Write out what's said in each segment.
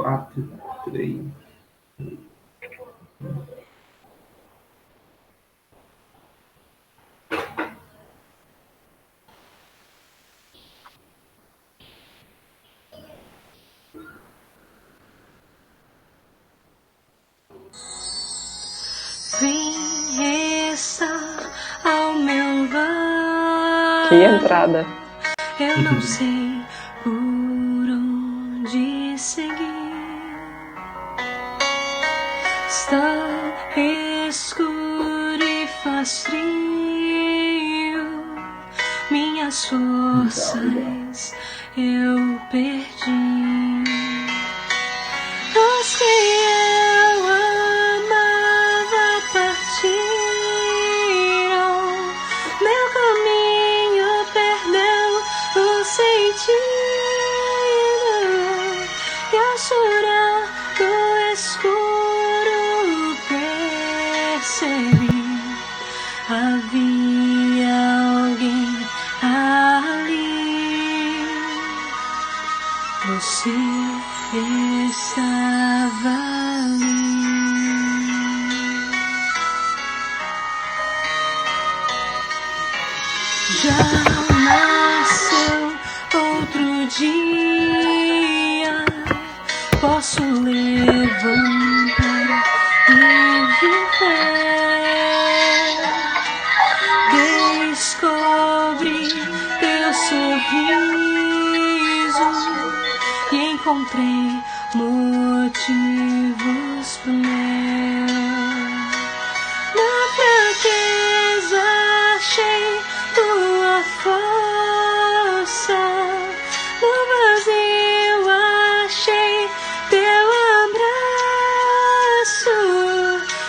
4, 3. Vem estar ao meu lado. Que entrada. Eu não sei por onde seguir. Está escuro e faz frio. Minhas forças eu perdi. Os que eu amava partiram. Meu caminho perdeu o sentido. E ao chorar no escuro percebi havia alguém ali. Você estava ali. Já nasceu outro dia. Posso levantar e viver. Descobri teu sorriso e encontrei motivos pro meu. Na fraqueza achei tua força, no vazio achei teu abraço.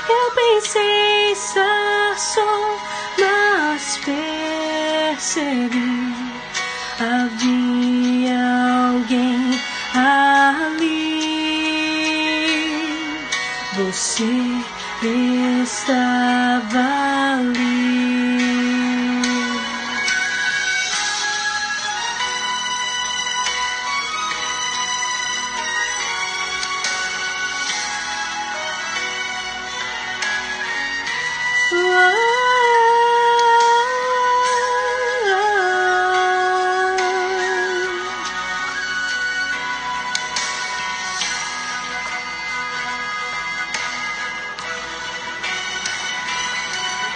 Eu pensei estar só, mas percebi havia alguém ali. Você estava ali.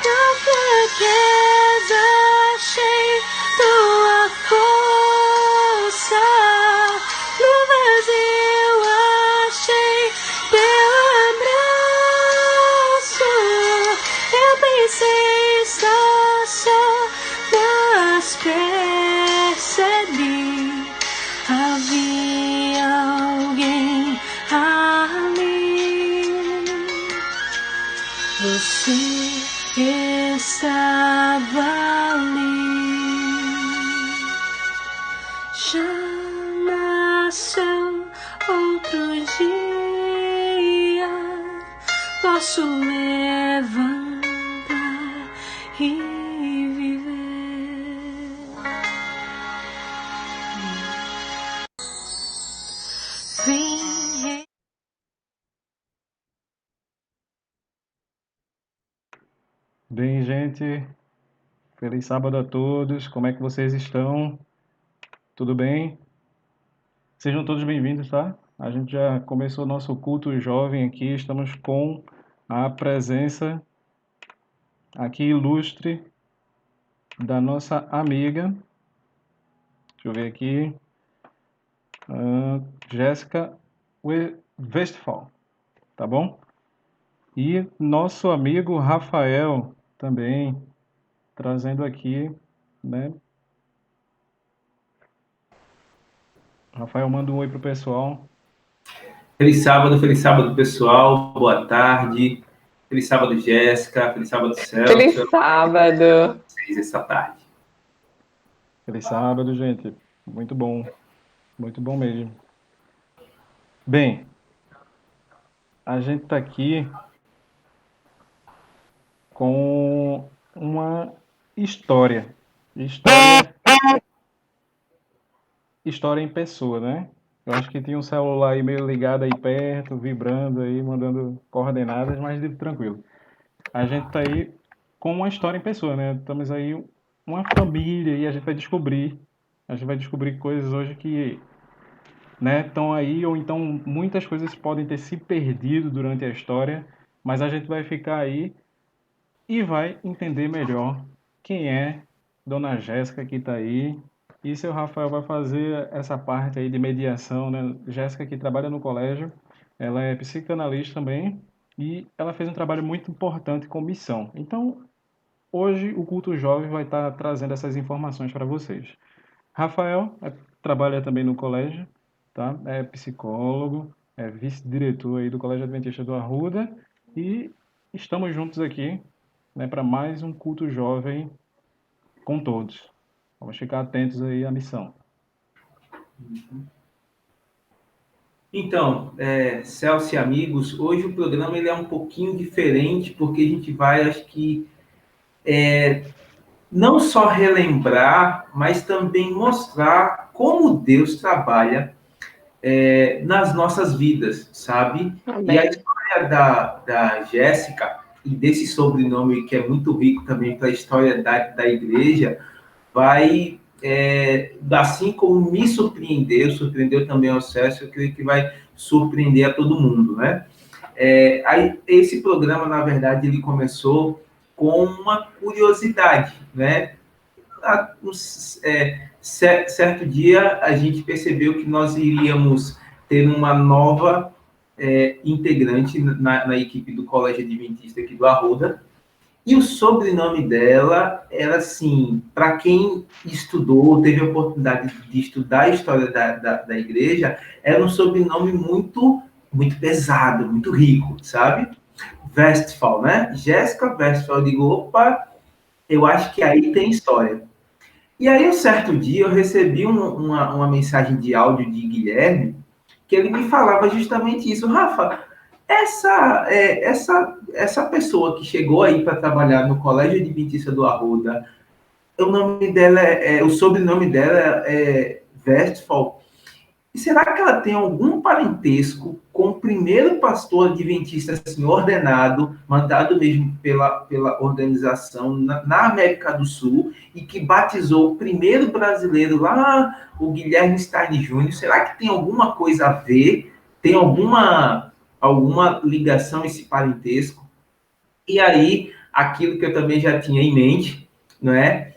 Na fraqueza achei tua força, no vazio achei teu abraço. Eu pensei estar só, mas percebi havia alguém ali. Você estava ali. Já nasceu outro dia. Posso levantar e viver. Vem. Bem, gente, feliz sábado a todos. Como é que vocês estão? Tudo bem? Sejam todos bem-vindos, tá? A gente já começou nosso culto jovem aqui. Estamos com a presença aqui ilustre da nossa amiga. Deixa eu ver aqui. Jéssica Westphal, tá bom? E nosso amigo Rafael também trazendo aqui, né? Rafael, manda um oi pro pessoal. Feliz sábado, pessoal. Boa tarde. Feliz sábado, Jéssica. Feliz sábado, Celso. Feliz sábado. Vocês essa tarde. Feliz sábado, gente. Muito bom mesmo. Bem, a gente está aqui com uma história. História em pessoa, né? Eu acho que tinha um celular aí meio ligado aí perto, vibrando aí, mandando coordenadas, mas tranquilo. A gente tá aí com uma história em pessoa, né? Estamos aí uma família e a gente vai descobrir coisas hoje que, né, estão aí, ou então muitas coisas podem ter se perdido durante a história, mas a gente vai ficar aí e vai entender melhor quem é Dona Jéssica que está aí. E seu Rafael vai fazer essa parte aí de mediação, né? Jéssica que trabalha no colégio, ela é psicanalista também e ela fez um trabalho muito importante com missão. Então, hoje o Culto Jovem vai estar trazendo essas informações para vocês. Rafael trabalha também no colégio, tá? É psicólogo, é vice-diretor aí do Colégio Adventista do Arruda e estamos juntos aqui, né, para mais um culto jovem com todos. Vamos ficar atentos aí à missão. Então, Celso e amigos, hoje o programa ele é um pouquinho diferente, porque a gente vai, acho que, não só relembrar, mas também mostrar como Deus trabalha nas nossas vidas, sabe? E a Amém. história da Jéssica, e desse sobrenome que é muito rico também para a história da igreja, vai, assim como me surpreendeu também ao César, eu creio que vai surpreender a todo mundo, né? Aí, esse programa, na verdade, ele começou com uma curiosidade, né? Certo dia, a gente percebeu que nós iríamos ter uma nova integrante na equipe do Colégio Adventista aqui do Arruda, e o sobrenome dela era assim, para quem estudou, teve a oportunidade de estudar a história da igreja, era um sobrenome muito, muito pesado, muito rico, sabe? Westphal, né? Jéssica Westphal. Eu digo, opa, eu acho que aí tem história. E aí, um certo dia, eu recebi uma mensagem de áudio de Guilherme, que ele me falava justamente isso. Rafa, essa pessoa que chegou aí para trabalhar no Colégio Adventista do Arruda, o nome dela o sobrenome dela é Westphal. E será que ela tem algum parentesco com o primeiro pastor adventista assim, ordenado, mandado mesmo pela organização na América do Sul, e que batizou o primeiro brasileiro lá, o Guilherme Stein Júnior? Será que tem alguma coisa a ver? Tem alguma ligação esse parentesco? E aí, aquilo que eu também já tinha em mente, não é?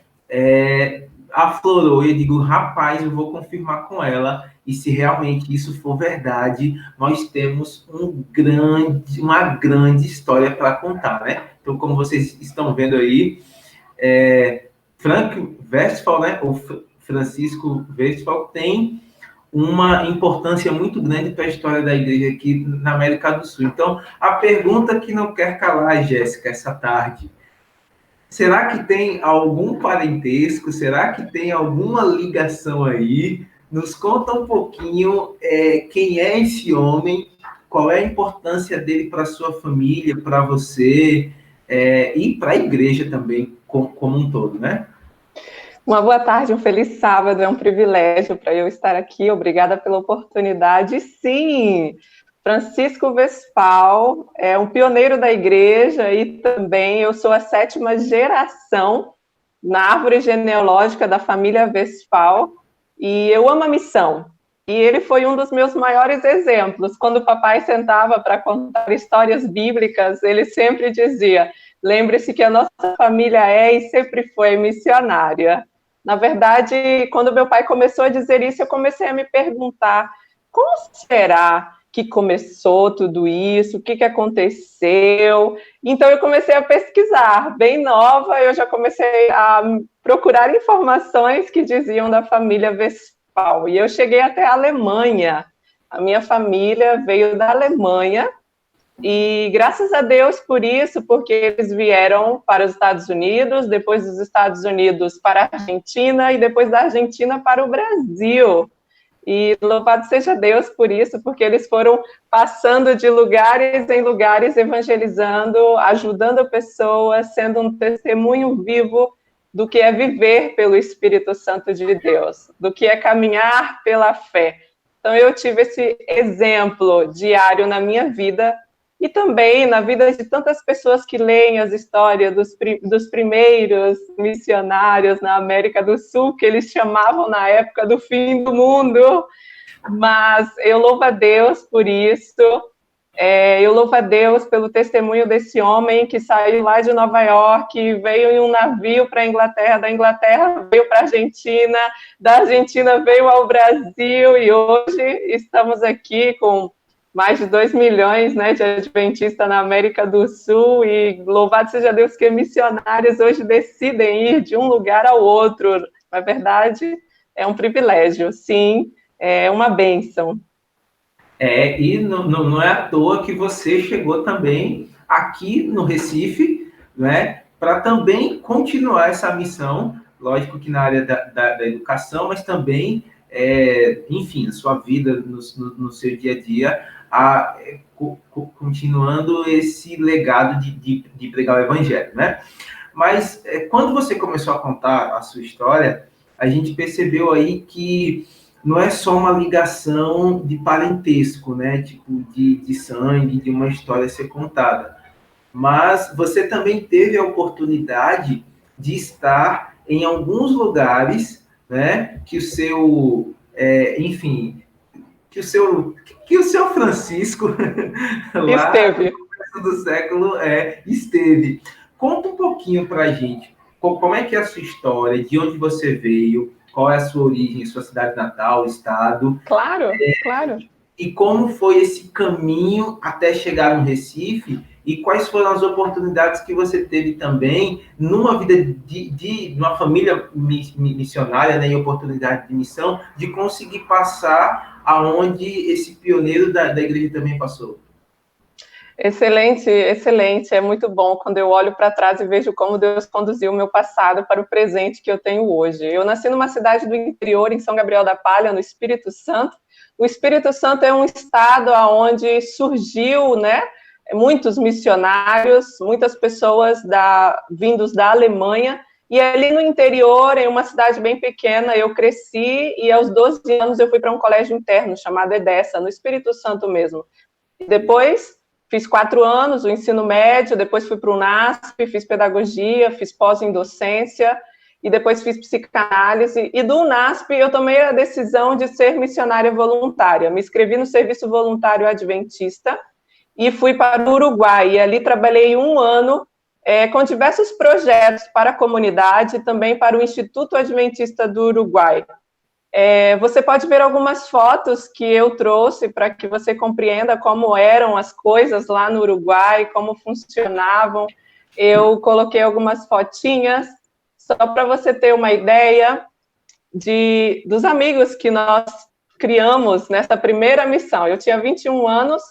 Aflorou, e eu digo, rapaz, eu vou confirmar com ela, e se realmente isso for verdade, nós temos uma grande história para contar, né? Então, como vocês estão vendo aí, Frank Westphal, né, ou Francisco Westphal, tem uma importância muito grande para a história da igreja aqui na América do Sul. Então, a pergunta que não quer calar, Jéssica, essa tarde: será que tem algum parentesco? Será que tem alguma ligação aí? Nos conta um pouquinho quem é esse homem, qual é a importância dele para a sua família, para você, e para a igreja também, como um todo, né? Uma boa tarde, um feliz sábado, é um privilégio para eu estar aqui, obrigada pela oportunidade. Sim, Francisco Westphal é um pioneiro da igreja e também eu sou a 7ª geração na árvore genealógica da família Westphal e eu amo a missão. E ele foi um dos meus maiores exemplos. Quando o papai sentava para contar histórias bíblicas, ele sempre dizia: lembre-se que a nossa família é e sempre foi missionária. Na verdade, quando meu pai começou a dizer isso, eu comecei a me perguntar: como será que começou tudo isso? O que aconteceu? Então, eu comecei a pesquisar. Bem nova, eu já comecei a procurar informações que diziam da família Westphal. E eu cheguei até a Alemanha. A minha família veio da Alemanha. E graças a Deus por isso, porque eles vieram para os Estados Unidos, depois dos Estados Unidos para a Argentina e depois da Argentina para o Brasil. E louvado seja Deus por isso, porque eles foram passando de lugares em lugares, evangelizando, ajudando pessoas, sendo um testemunho vivo do que é viver pelo Espírito Santo de Deus, do que é caminhar pela fé. Então, eu tive esse exemplo diário na minha vida e também na vida de tantas pessoas que leem as histórias dos primeiros missionários na América do Sul, que eles chamavam na época do fim do mundo. Mas eu louvo a Deus por isso. Eu louvo a Deus pelo testemunho desse homem que saiu lá de Nova York, veio em um navio para a Inglaterra, da Inglaterra veio para a Argentina, da Argentina veio ao Brasil, e hoje estamos aqui com mais de 2 milhões, né, de adventistas na América do Sul, e louvado seja Deus que missionários hoje decidem ir de um lugar ao outro. Na verdade, é um privilégio, sim, é uma bênção. E não é à toa que você chegou também aqui no Recife, né, para também continuar essa missão, lógico que na área da educação, mas também, enfim, na sua vida, no seu dia a dia, continuando esse legado de pregar o evangelho, né? Mas quando você começou a contar a sua história, a gente percebeu aí que não é só uma ligação de parentesco, né? Tipo, de sangue, de uma história ser contada. Mas você também teve a oportunidade de estar em alguns lugares, né? Que o seu, enfim, que o seu Francisco lá Esteve. no começo do século esteve. Conta um pouquinho para a gente como é que é a sua história, de onde você veio, qual é a sua origem, sua cidade natal, estado. Claro, claro. E como foi esse caminho até chegar no Recife, e quais foram as oportunidades que você teve também numa vida de uma família missionária, né, e oportunidade de missão, de conseguir passar aonde esse pioneiro da igreja também passou. Excelente, excelente. É muito bom quando eu olho para trás e vejo como Deus conduziu o meu passado para o presente que eu tenho hoje. Eu nasci numa cidade do interior, em São Gabriel da Palha, no Espírito Santo. O Espírito Santo é um estado onde surgiu, né, muitos missionários, muitas pessoas vindos da Alemanha. E ali no interior, em uma cidade bem pequena, eu cresci e aos 12 anos eu fui para um colégio interno chamado Edessa, no Espírito Santo mesmo. E depois fiz 4 anos, o ensino médio, depois fui para o NASP, fiz pedagogia, fiz pós em docência, e depois fiz psicanálise, e do NASP eu tomei a decisão de ser missionária voluntária. Me inscrevi no Serviço Voluntário Adventista, e fui para o Uruguai, e ali trabalhei 1 ano com diversos projetos para a comunidade, e também para o Instituto Adventista do Uruguai. Você pode ver algumas fotos que eu trouxe para que você compreenda como eram as coisas lá no Uruguai, como funcionavam. Eu coloquei algumas fotinhas, só para você ter uma ideia dos amigos que nós criamos nessa primeira missão. Eu tinha 21 anos,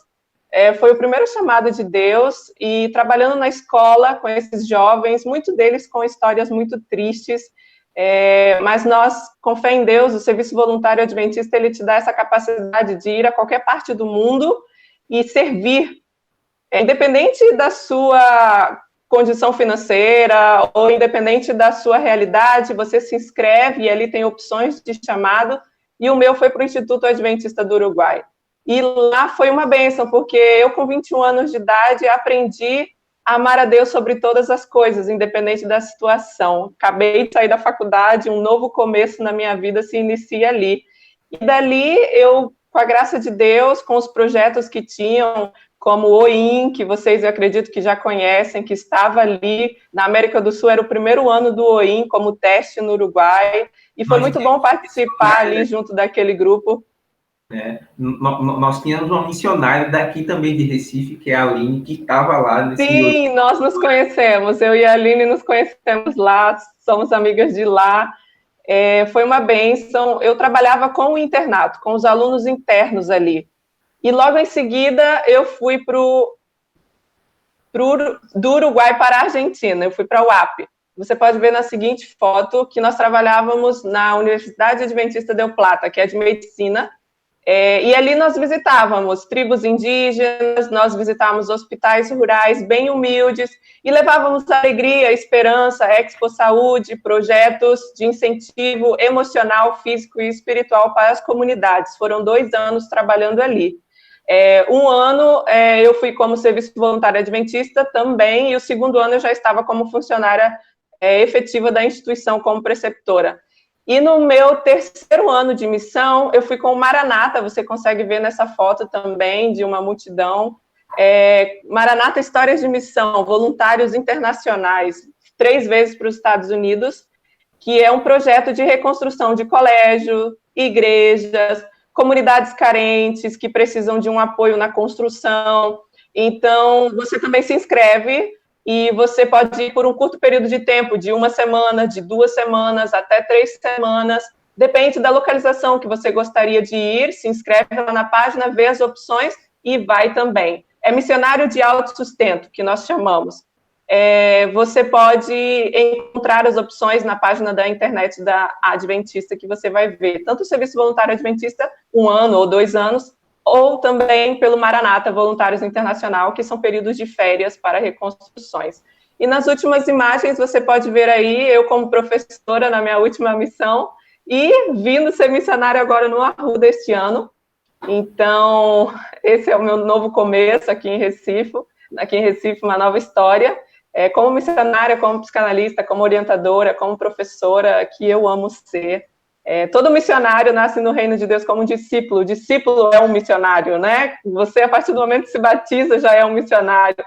foi o primeiro chamado de Deus, e trabalhando na escola com esses jovens, muitos deles com histórias muito tristes, mas nós, com fé em Deus, o Serviço Voluntário Adventista, ele te dá essa capacidade de ir a qualquer parte do mundo e servir, independente da sua condição financeira, ou independente da sua realidade, você se inscreve e ali tem opções de chamado, e o meu foi para o Instituto Adventista do Uruguai. E lá foi uma bênção, porque eu, com 21 anos de idade, aprendi a amar a Deus sobre todas as coisas, independente da situação. Acabei de sair da faculdade, um novo começo na minha vida se inicia ali. E dali, eu, com a graça de Deus, com os projetos que tinham, como o OIM, que vocês, eu acredito que já conhecem, que estava ali na América do Sul, era o primeiro ano do OIM como teste no Uruguai, e foi muito bom participar ali junto daquele grupo. Nós tínhamos uma missionária daqui também de Recife, que é a Aline, que estava lá nesse... Sim, nós nos conhecemos, eu e a Aline nos conhecemos lá, somos amigas de lá. Foi uma bênção. Eu trabalhava com o internato, com os alunos internos ali. E logo em seguida eu fui do Uruguai para a Argentina, eu fui para a UAP. Você pode ver na seguinte foto que nós trabalhávamos na Universidade Adventista del Plata, que é de medicina, E ali nós visitávamos tribos indígenas, nós visitávamos hospitais rurais bem humildes e levávamos alegria, esperança, Expo Saúde, projetos de incentivo emocional, físico e espiritual para as comunidades. Foram 2 anos trabalhando ali. Um ano eu fui como serviço voluntário adventista também, e o segundo ano eu já estava como funcionária efetiva da instituição como preceptora. E no meu 3º ano de missão, eu fui com o Maranata, você consegue ver nessa foto também, de uma multidão. Maranata Histórias de Missão, voluntários internacionais, 3 vezes para os Estados Unidos, que é um projeto de reconstrução de colégio, igrejas, comunidades carentes que precisam de um apoio na construção. Então, você também se inscreve e você pode ir por um curto período de tempo, de 1 semana, de 2 semanas, até 3 semanas, depende da localização que você gostaria de ir, se inscreve lá na página, vê as opções e vai também. É missionário de autossustento, que nós chamamos. Você pode encontrar as opções na página da internet da Adventista, que você vai ver, tanto o Serviço Voluntário Adventista, 1 ano ou 2 anos, ou também pelo Maranata Voluntários Internacional, que são períodos de férias para reconstruções. E nas últimas imagens você pode ver aí, eu como professora na minha última missão, e vindo ser missionária agora no Arruda este ano. Então, esse é o meu novo começo aqui em Recife, uma nova história. Como missionária, como psicanalista, como orientadora, como professora, que eu amo ser. Todo missionário nasce no reino de Deus como discípulo. O discípulo é um missionário, né? Você, a partir do momento que se batiza, já é um missionário.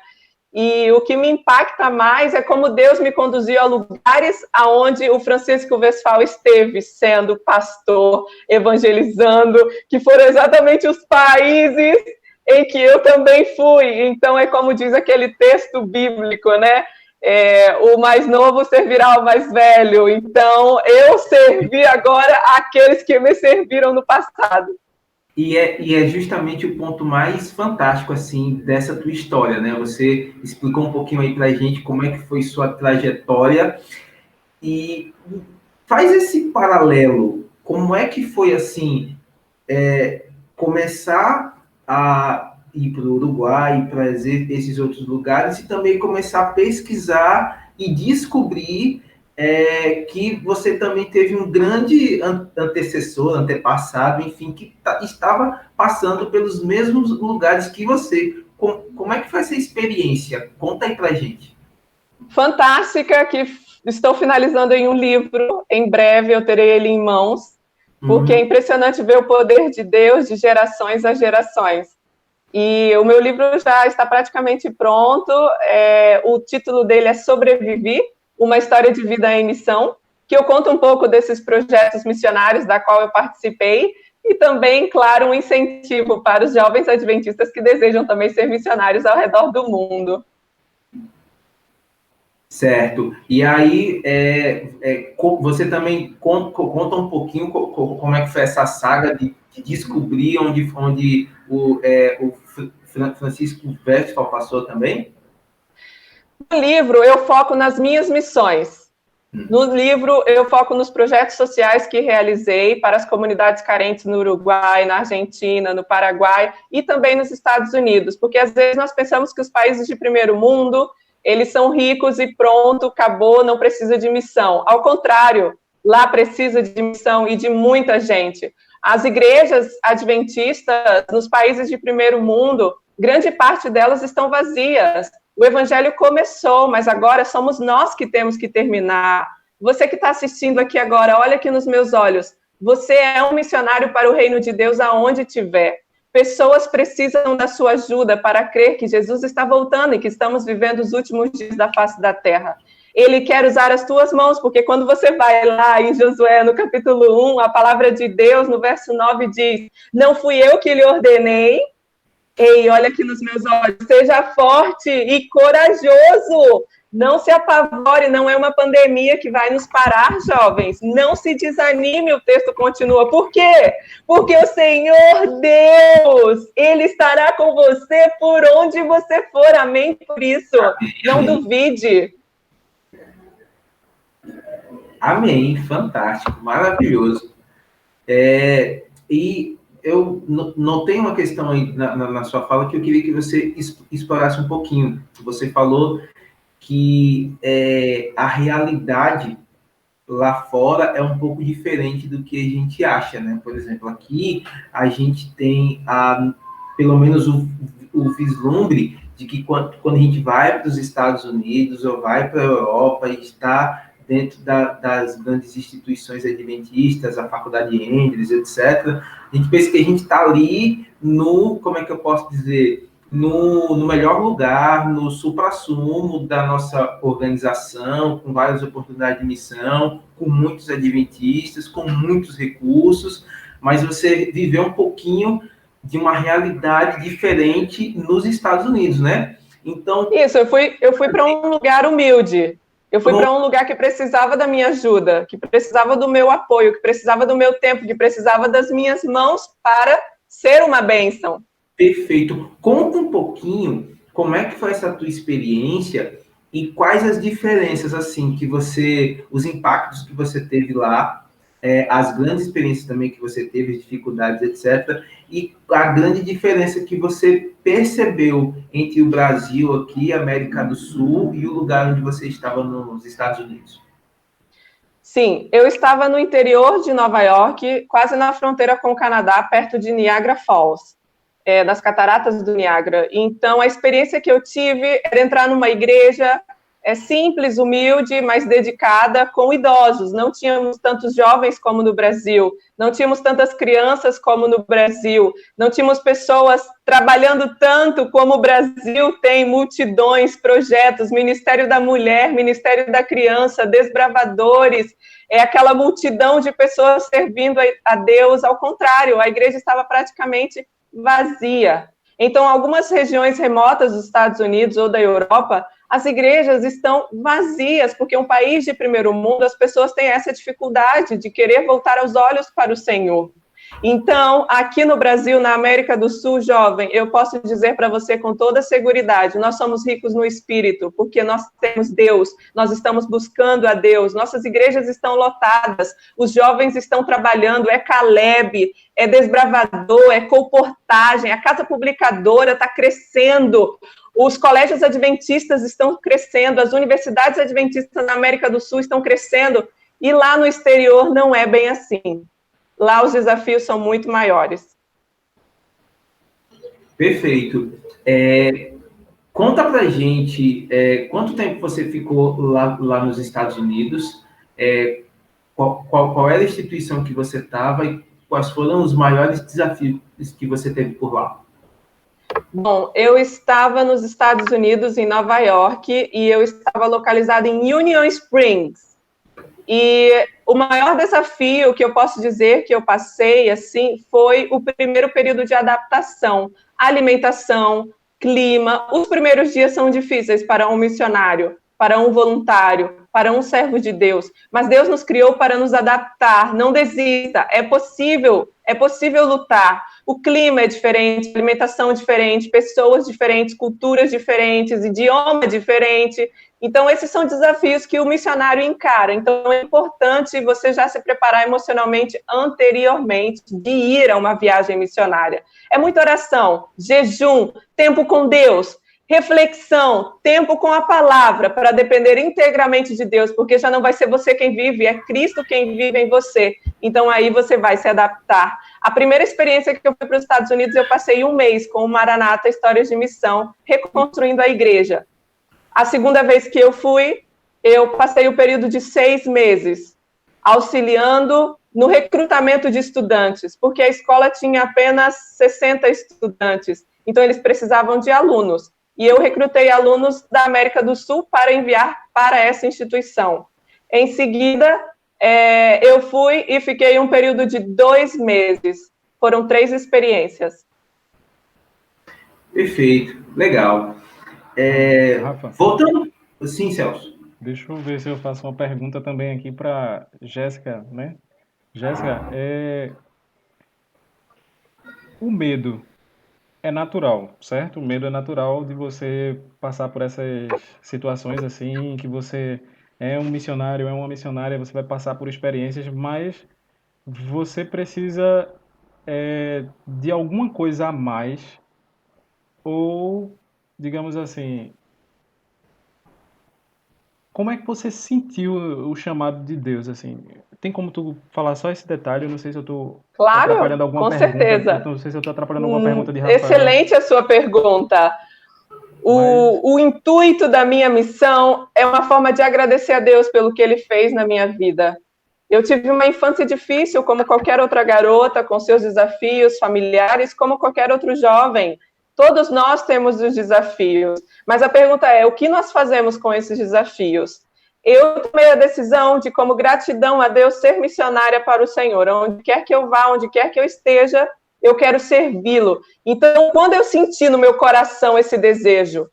E o que me impacta mais é como Deus me conduziu a lugares aonde o Francisco Westphal esteve, sendo pastor, evangelizando, que foram exatamente os países em que eu também fui. Então, é como diz aquele texto bíblico, né? O mais novo servirá ao mais velho. Então, eu servi agora aqueles que me serviram no passado. E é justamente o ponto mais fantástico, assim, dessa tua história, né? Você explicou um pouquinho aí pra gente como é que foi sua trajetória e faz esse paralelo. Como é que foi, assim, começar a ir para o Uruguai, para esses outros lugares, e também começar a pesquisar e descobrir que você também teve um grande antecessor, antepassado, enfim, que estava passando pelos mesmos lugares que você. Como é que foi essa experiência? Conta aí para a gente. Fantástica, que estou finalizando em um livro, em breve eu terei ele em mãos, porque é impressionante ver o poder de Deus de gerações a gerações. E o meu livro já está praticamente pronto, o título dele é Sobrevivi, uma história de vida em missão, que eu conto um pouco desses projetos missionários da qual eu participei, e também, claro, um incentivo para os jovens adventistas que desejam também ser missionários ao redor do mundo. Certo. E aí, você também conta um pouquinho como é que foi essa saga de descobrir onde o Francisco Westphal passou também? No livro, eu foco nas minhas missões. No livro, eu foco nos projetos sociais que realizei para as comunidades carentes no Uruguai, na Argentina, no Paraguai e também nos Estados Unidos, porque às vezes nós pensamos que os países de primeiro mundo, eles são ricos e pronto, acabou, não precisa de missão. Ao contrário, lá precisa de missão e de muita gente. As igrejas adventistas nos países de primeiro mundo, grande parte delas estão vazias. O evangelho começou, mas agora somos nós que temos que terminar. Você que está assistindo aqui agora, olha aqui nos meus olhos. Você é um missionário para o reino de Deus aonde estiver. Pessoas precisam da sua ajuda para crer que Jesus está voltando e que estamos vivendo os últimos dias da face da terra. Ele quer usar as tuas mãos, porque quando você vai lá em Josué, no capítulo 1, a palavra de Deus, no verso 9, diz: não fui eu que lhe ordenei. Ei, olha aqui nos meus olhos, seja forte e corajoso, não se apavore, não é uma pandemia que vai nos parar, jovens, não se desanime, o texto continua, por quê? Porque o Senhor Deus, Ele estará com você por onde você for, amém por isso, não duvide. Amém, fantástico, maravilhoso. E eu notei uma questão aí na sua fala que eu queria que você explorasse um pouquinho. Você falou que a realidade lá fora é um pouco diferente do que a gente acha, né? Por exemplo, aqui a gente tem pelo menos o vislumbre de que quando a gente vai para os Estados Unidos ou vai para a Europa e está dentro das grandes instituições adventistas, a Faculdade Andrews, etc., a gente pensa que a gente está ali como é que eu posso dizer, no melhor lugar, no suprassumo da nossa organização, com várias oportunidades de missão, com muitos adventistas, com muitos recursos, mas você viveu um pouquinho de uma realidade diferente nos Estados Unidos, né? Então... Isso, eu fui para um lugar humilde. Eu fui para um lugar que precisava da minha ajuda, que precisava do meu apoio, que precisava do meu tempo, que precisava das minhas mãos para ser uma bênção. Perfeito. Conta um pouquinho como é que foi essa tua experiência e quais as diferenças, assim, os impactos que você teve lá, as grandes experiências também que você teve, dificuldades, etc., e a grande diferença que você percebeu entre o Brasil aqui, América do Sul, e o lugar onde você estava nos Estados Unidos. Sim, eu estava no interior de Nova York, quase na fronteira com o Canadá, perto de Niagara Falls. Das cataratas do Niágara. Então, a experiência que eu tive era entrar numa igreja simples, humilde, mas dedicada com idosos. Não tínhamos tantos jovens como no Brasil, não tínhamos tantas crianças como no Brasil, não tínhamos pessoas trabalhando tanto como o Brasil tem, multidões, projetos, Ministério da Mulher, Ministério da Criança, desbravadores, aquela multidão de pessoas servindo a Deus. Ao contrário, a igreja estava praticamente vazia. Então, algumas regiões remotas dos Estados Unidos ou da Europa, as igrejas estão vazias, porque um país de primeiro mundo, as pessoas têm essa dificuldade de querer voltar os olhos para o Senhor. Então, aqui no Brasil, na América do Sul, jovem, eu posso dizer para você com toda seguridade, nós somos ricos no Espírito, porque nós temos Deus, nós estamos buscando a Deus, nossas igrejas estão lotadas, os jovens estão trabalhando, Caleb, desbravador, colportagem, a casa publicadora está crescendo, os colégios adventistas estão crescendo, as universidades adventistas na América do Sul estão crescendo, e lá no exterior não é bem assim. Lá os desafios são muito maiores. Perfeito. Conta pra gente quanto tempo você ficou lá nos Estados Unidos, qual era a instituição que você estava e quais foram os maiores desafios que você teve por lá? Bom, eu estava nos Estados Unidos, em Nova York, e eu estava localizada em Union Springs. E o maior desafio que eu posso dizer que eu passei, assim, foi o primeiro período de adaptação, alimentação, clima. Os primeiros dias são difíceis para um missionário, para um voluntário, para um servo de Deus, mas Deus nos criou para nos adaptar, não desista, é possível lutar. O clima é diferente, alimentação é diferente, pessoas diferentes, culturas diferentes, idioma diferente. Então, esses são desafios que o missionário encara. Então, é importante você já se preparar emocionalmente anteriormente de ir a uma viagem missionária. É muita oração, jejum, tempo com Deus, reflexão, tempo com a palavra, para depender integralmente de Deus, porque já não vai ser você quem vive, é Cristo quem vive em você. Então, aí você vai se adaptar. A primeira experiência que eu fui para os Estados Unidos, eu passei um mês com o Maranata Histórias de Missão, reconstruindo a igreja. A segunda vez que eu fui, eu passei o período de 6 meses, auxiliando no recrutamento de estudantes, porque a escola tinha apenas 60 estudantes, então eles precisavam de alunos. E eu recrutei alunos da América do Sul para enviar para essa instituição. Em seguida, eu fui e fiquei um período de 2 meses. Foram 3 experiências. Perfeito, legal. Rafa, Voltando... Sim, Celso. deixa eu ver se eu faço uma pergunta também aqui para Jéssica, né? Jéssica, o medo é natural, certo? O medo é natural de você passar por essas situações assim, que você é um missionário, é uma missionária, você vai passar por experiências, mas você precisa de alguma coisa a mais, ou, digamos assim, como é que você sentiu o chamado de Deus, assim? Tem como tu falar só esse detalhe? Eu não sei se eu estou Claro, atrapalhando alguma com pergunta, eu certeza. não sei se eu estou atrapalhando alguma pergunta de Rafael, Excelente a sua pergunta. mas O intuito da minha missão é uma forma de agradecer a Deus pelo que Ele fez na minha vida. Eu tive uma infância difícil, como qualquer outra garota, com seus desafios familiares, como qualquer outro jovem. Todos nós temos os desafios. Mas a pergunta é: o que nós fazemos com esses desafios? Eu tomei a decisão de, como gratidão a Deus, ser missionária para o Senhor. Onde quer que eu vá, onde quer que eu esteja, eu quero servi-lo. Então, quando eu senti no meu coração esse desejo,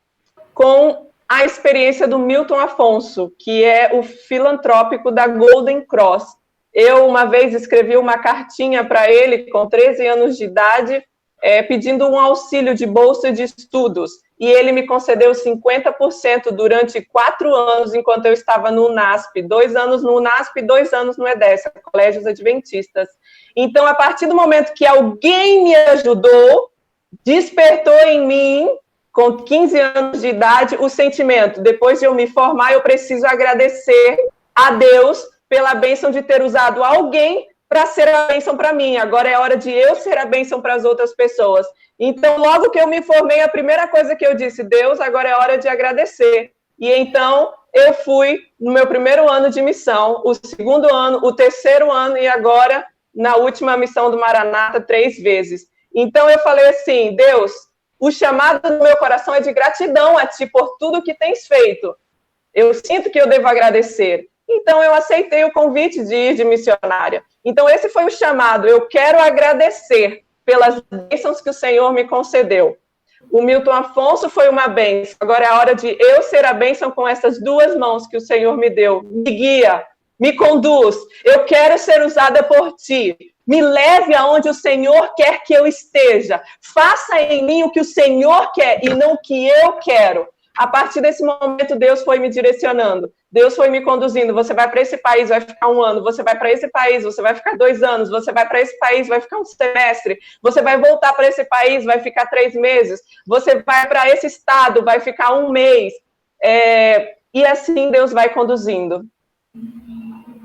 com a experiência do Milton Afonso, que é o filantrópico da Golden Cross. Eu, uma vez, escrevi uma cartinha para ele, com 13 anos de idade, pedindo um auxílio de bolsa de estudos. E ele me concedeu 50% durante 4 anos, enquanto eu estava no UNASP. 2 anos no UNASP e 2 anos no EDESA, Colégios Adventistas. Então, a partir do momento que alguém me ajudou, despertou em mim, com 15 anos de idade, o sentimento: depois de eu me formar, eu preciso agradecer a Deus pela bênção de ter usado alguém para ser a bênção para mim. Agora é hora de eu ser a bênção para as outras pessoas. Então, logo que eu me formei, a primeira coisa que eu disse: Deus, agora é hora de agradecer. E então, eu fui no meu primeiro ano de missão, o segundo ano, o terceiro ano e agora, na última missão do Maranata, 3 vezes. Então, eu falei assim: Deus, o chamado do meu coração é de gratidão a Ti por tudo que tens feito. Eu sinto que eu devo agradecer. Então, eu aceitei o convite de ir de missionária. Então, esse foi o chamado. Eu quero agradecer pelas bênçãos que o Senhor me concedeu. O Milton Afonso foi uma bênção. Agora é a hora de eu ser a bênção com essas 2 mãos que o Senhor me deu. Me guia, me conduz. Eu quero ser usada por Ti. Me leve aonde o Senhor quer que eu esteja. Faça em mim o que o Senhor quer e não o que eu quero. A partir desse momento, Deus foi me direcionando. Deus foi me conduzindo. Você vai para esse país, vai ficar 1 ano. Você vai para esse país, você vai ficar 2 anos. Você vai para esse país, vai ficar 1 semestre. Você vai voltar para esse país, vai ficar 3 meses. Você vai para esse estado, vai ficar 1 mês. E assim Deus vai conduzindo.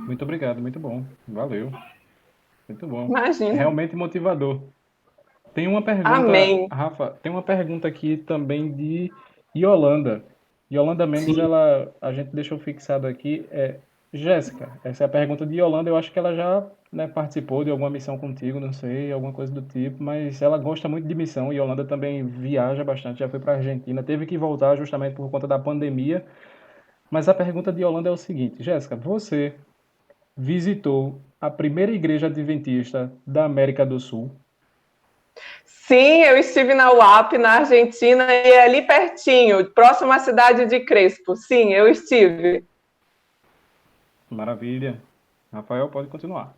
muito obrigado, muito bom, valeu, muito bom. Imagina. Realmente motivador. Tem uma pergunta, Amém. Rafa, tem uma pergunta aqui também de Yolanda. Yolanda Mendes, Sim. a gente deixou fixado aqui, Jéssica, essa é a pergunta de Yolanda, eu acho que ela já, né, participou de alguma missão contigo, não sei, alguma coisa do tipo, mas ela gosta muito de missão, e Yolanda também viaja bastante, já foi para a Argentina, teve que voltar justamente por conta da pandemia, mas a pergunta de Yolanda é o seguinte: Jéssica, você visitou a primeira igreja adventista da América do Sul? Sim, eu estive na UAP, na Argentina, e é ali pertinho, próximo à cidade de Crespo. Sim, eu estive. Maravilha. Rafael, pode continuar.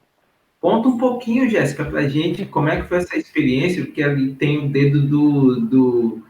Conta um pouquinho, Jéssica, pra gente como é que foi essa experiência, porque ali tem o dedo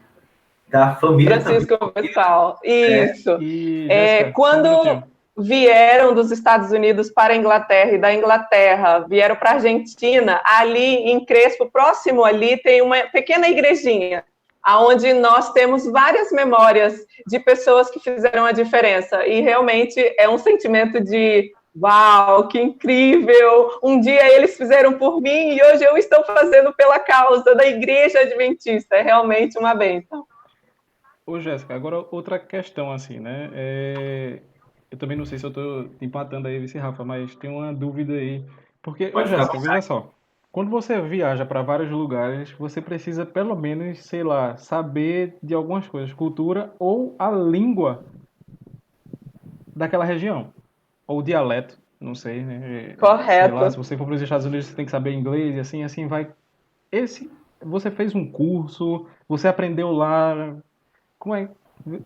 da família também. Francisco Vespal. Isso. E, Jéssica, só um Quando minutinho. vieram dos Estados Unidos para a Inglaterra e da Inglaterra vieram para a Argentina, ali em Crespo, próximo ali, tem uma pequena igrejinha, onde nós temos várias memórias de pessoas que fizeram a diferença. E realmente é um sentimento de: uau, que incrível! Um dia eles fizeram por mim e hoje eu estou fazendo pela causa da Igreja Adventista. É realmente uma bênção. Ô, Jéssica, agora outra questão, assim, né? Eu também não sei se eu tô empatando aí esse Rafa, mas tem uma dúvida aí. Porque, ô, Pode ficar à Jéssica, veja vontade. só. Quando você viaja para vários lugares, você precisa pelo menos, sei lá, saber de algumas coisas, cultura ou a língua daquela região. Ou dialeto, não sei, né? Sei lá, se Correto. você for para os Estados Unidos, você tem que saber inglês e assim vai. Você fez um curso, você aprendeu lá, como é?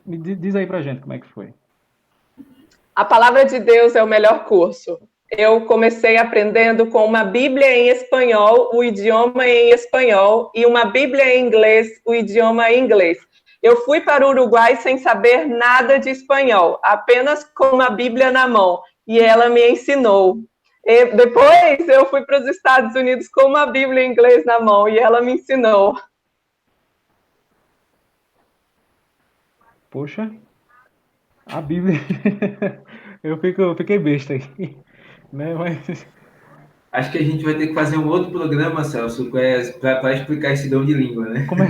Diz aí pra gente como é que foi. A palavra de Deus é o melhor curso. Eu comecei aprendendo com uma Bíblia em espanhol, o idioma em espanhol, e uma Bíblia em inglês, o idioma em inglês. Eu fui para o Uruguai sem saber nada de espanhol, apenas com uma Bíblia na mão, e ela me ensinou. E depois eu fui para os Estados Unidos com uma Bíblia em inglês na mão e ela me ensinou. Poxa, a Bíblia. Eu fiquei besta aqui, né? Mas Acho que a gente vai ter que fazer um outro programa, Celso, para explicar esse dom de língua, né? como é?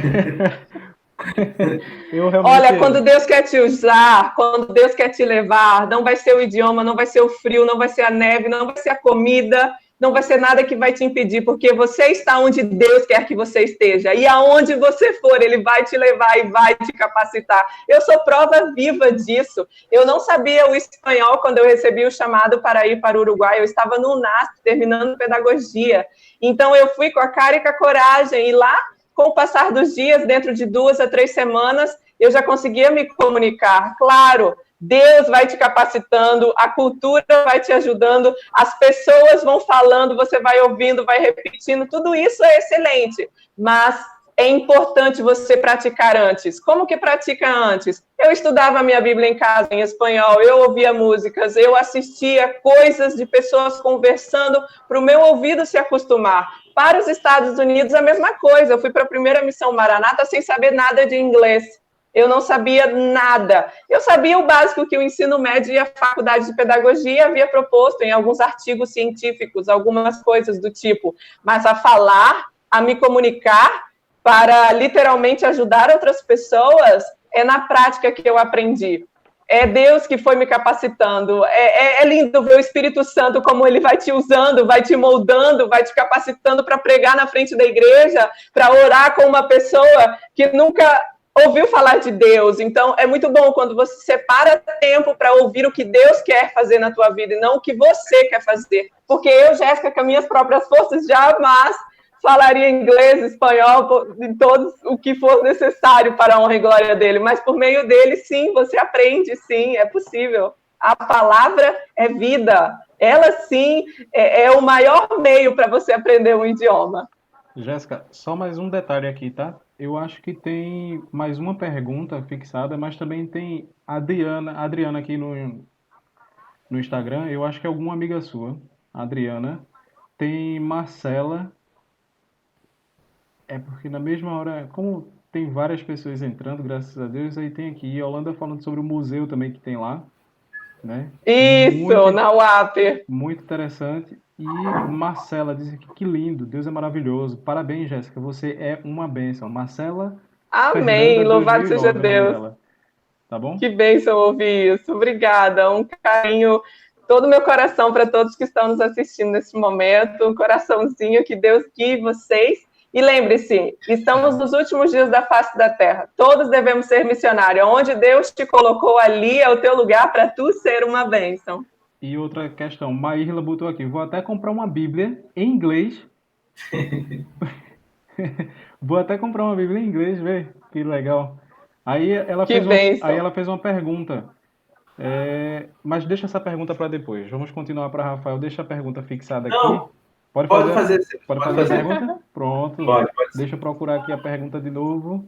Eu realmente. Olha, quando Deus quer te usar, quando Deus quer te levar, não vai ser o idioma, não vai ser o frio, não vai ser a neve, não vai ser a comida, não vai ser nada que vai te impedir, porque você está onde Deus quer que você esteja. E aonde você for, Ele vai te levar e vai te capacitar. Eu sou prova viva disso. Eu não sabia o espanhol quando eu recebi o chamado para ir para o Uruguai. Eu estava no UNASP, terminando pedagogia. Então, eu fui com a cara e com a coragem. E lá, com o passar dos dias, dentro de 2 a 3 semanas, eu já conseguia me comunicar. Claro, Deus vai te capacitando, a cultura vai te ajudando, as pessoas vão falando, você vai ouvindo, vai repetindo, tudo isso é excelente, mas é importante você praticar antes. Como que pratica antes? Eu estudava a minha Bíblia em casa em espanhol, eu ouvia músicas, eu assistia coisas de pessoas conversando para o meu ouvido se acostumar. Para os Estados Unidos, a mesma coisa. Eu fui para a primeira missão Maranata sem saber nada de inglês. Eu não sabia nada. Eu sabia o básico que o ensino médio e a faculdade de pedagogia havia proposto em alguns artigos científicos, algumas coisas do tipo. Mas a falar, a me comunicar, para literalmente ajudar outras pessoas, é na prática que eu aprendi. É Deus que foi me capacitando. É lindo ver o Espírito Santo como ele vai te usando, vai te moldando, vai te capacitando para pregar na frente da igreja, para orar com uma pessoa que nunca ouviu falar de Deus. Então, é muito bom quando você separa tempo para ouvir o que Deus quer fazer na tua vida e não o que você quer fazer. Porque eu, Jéssica, com as minhas próprias forças, jamais falaria inglês, espanhol, de todos o que for necessário para a honra e glória dele. Mas por meio dele, sim, você aprende, sim, é possível. A palavra é vida. Ela, sim, é o maior meio para você aprender um idioma. Jéssica, só mais um detalhe aqui, tá? Eu acho que tem mais uma pergunta fixada, mas também tem a Adriana aqui no Instagram, eu acho que é alguma amiga sua, a Adriana. Tem Marcela, é porque na mesma hora, como tem várias pessoas entrando, graças a Deus, aí tem aqui Yolanda falando sobre o museu também que tem lá, né? Isso, na UAP. Muito interessante. E Marcela diz aqui, que lindo, Deus é maravilhoso. Parabéns, Jéssica, você é uma bênção. Marcela Amém, Fernanda louvado seja 2009 é o nome Deus. dela, tá bom? Que bênção ouvir isso. Obrigada. Um carinho, todo o meu coração para todos que estão nos assistindo nesse momento. Um coraçãozinho, que Deus guie vocês. E lembre-se, estamos nos últimos dias da face da terra. Todos devemos ser missionários. Onde Deus te colocou, ali é o teu lugar para tu ser uma bênção. E outra questão, Maírla botou aqui, vou até comprar uma Bíblia em inglês. Vou até comprar uma Bíblia em inglês, vê que legal. Que Aí bênção. ela fez uma pergunta. Mas deixa essa pergunta para depois. Vamos continuar para Rafael. Deixa a pergunta fixada aqui. Não, Pode pode fazer, fazer. pode Pode fazer a fazer. pergunta? Pronto. Pode sim. Deixa eu procurar aqui a pergunta de novo.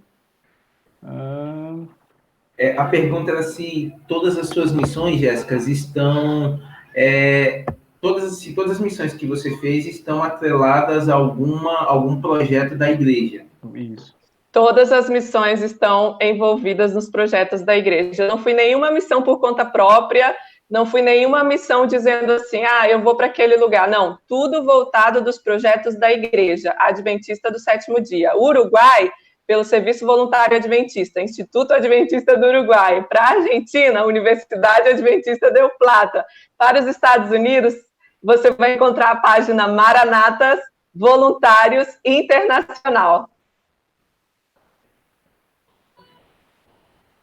A pergunta era se todas as suas missões, Jéssica, estão. Se todas as missões que você fez estão atreladas a algum projeto da igreja. Isso. Todas as missões estão envolvidas nos projetos da igreja. Não fui nenhuma missão por conta própria, não fui nenhuma missão dizendo assim, eu vou para aquele lugar. Não, tudo voltado dos projetos da igreja Adventista do Sétimo Dia. Uruguai, pelo Serviço Voluntário Adventista, Instituto Adventista do Uruguai. Para a Argentina, Universidade Adventista Del Plata. Para os Estados Unidos, você vai encontrar a página Maranatas Voluntários Internacional.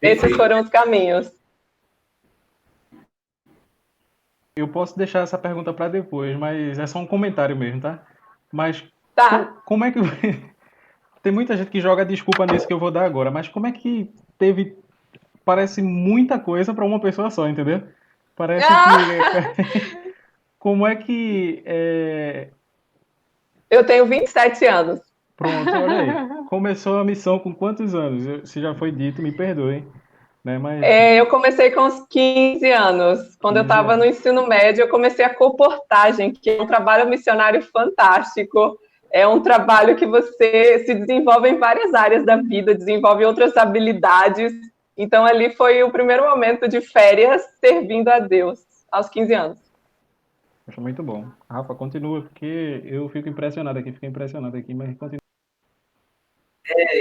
Esses foram os caminhos. Eu posso deixar essa pergunta para depois, mas é só um comentário mesmo, tá? Mas Tá. como é que... Tem muita gente que joga desculpa nisso que eu vou dar agora, mas como é que teve... Parece muita coisa para uma pessoa só, entendeu? Parece que... Como é que... Eu tenho 27 anos. Pronto, olha aí. Começou a missão com quantos anos? Se já foi dito, me perdoem. né? Mas Eu comecei com uns 15 anos. Quando eu 15 estava no anos. ensino médio, eu comecei a coportagem, que é um trabalho missionário fantástico. É um trabalho que você se desenvolve em várias áreas da vida, desenvolve outras habilidades. Então, ali foi o primeiro momento de férias servindo a Deus, aos 15 anos. Acho muito bom. Rafa, continua, porque eu fico impressionado aqui, mas continua.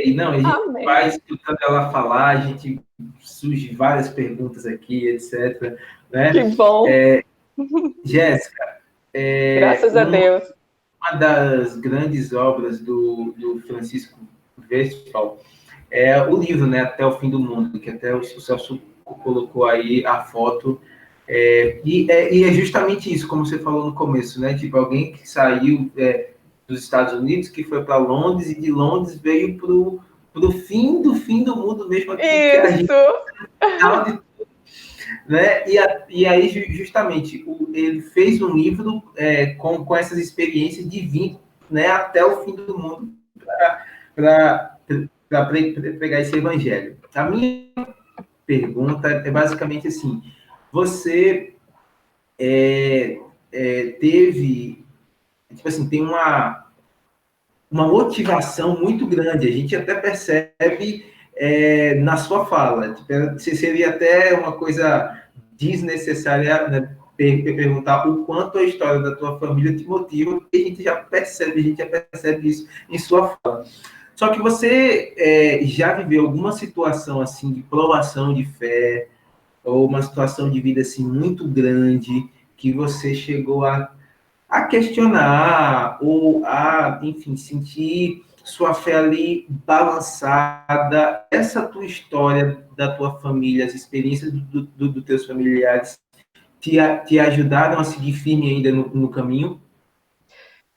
E não, a gente Amém. vai escutando ela falar, a gente surge várias perguntas aqui, etc. Que Né? bom. Jéssica, Graças a Deus. uma das grandes obras do Francisco Westphal é o livro, né, Até o Fim do Mundo, que até o Celso colocou aí a foto. E é justamente isso, como você falou no começo, né? Tipo, alguém que saiu dos Estados Unidos, que foi para Londres, e de Londres veio para o fim do mundo mesmo aqui, que é a gente, Isso. né? E aí, justamente, ele fez um livro com essas experiências de vir, né, até o fim do mundo para pregar esse evangelho. A minha pergunta é basicamente assim: você teve, tipo assim, tem uma motivação muito grande, a gente até percebe na sua fala. Tipo, seria até uma coisa desnecessária, né, perguntar o quanto a história da tua família te motiva, porque a gente já percebe isso em sua fala. Só que você já viveu alguma situação assim de provação de fé, ou uma situação de vida assim muito grande, que você chegou a questionar, ou a, enfim, sentir sua fé ali balançada? Essa tua história da tua família, as experiências dos teus familiares, te ajudaram a seguir firme ainda no caminho?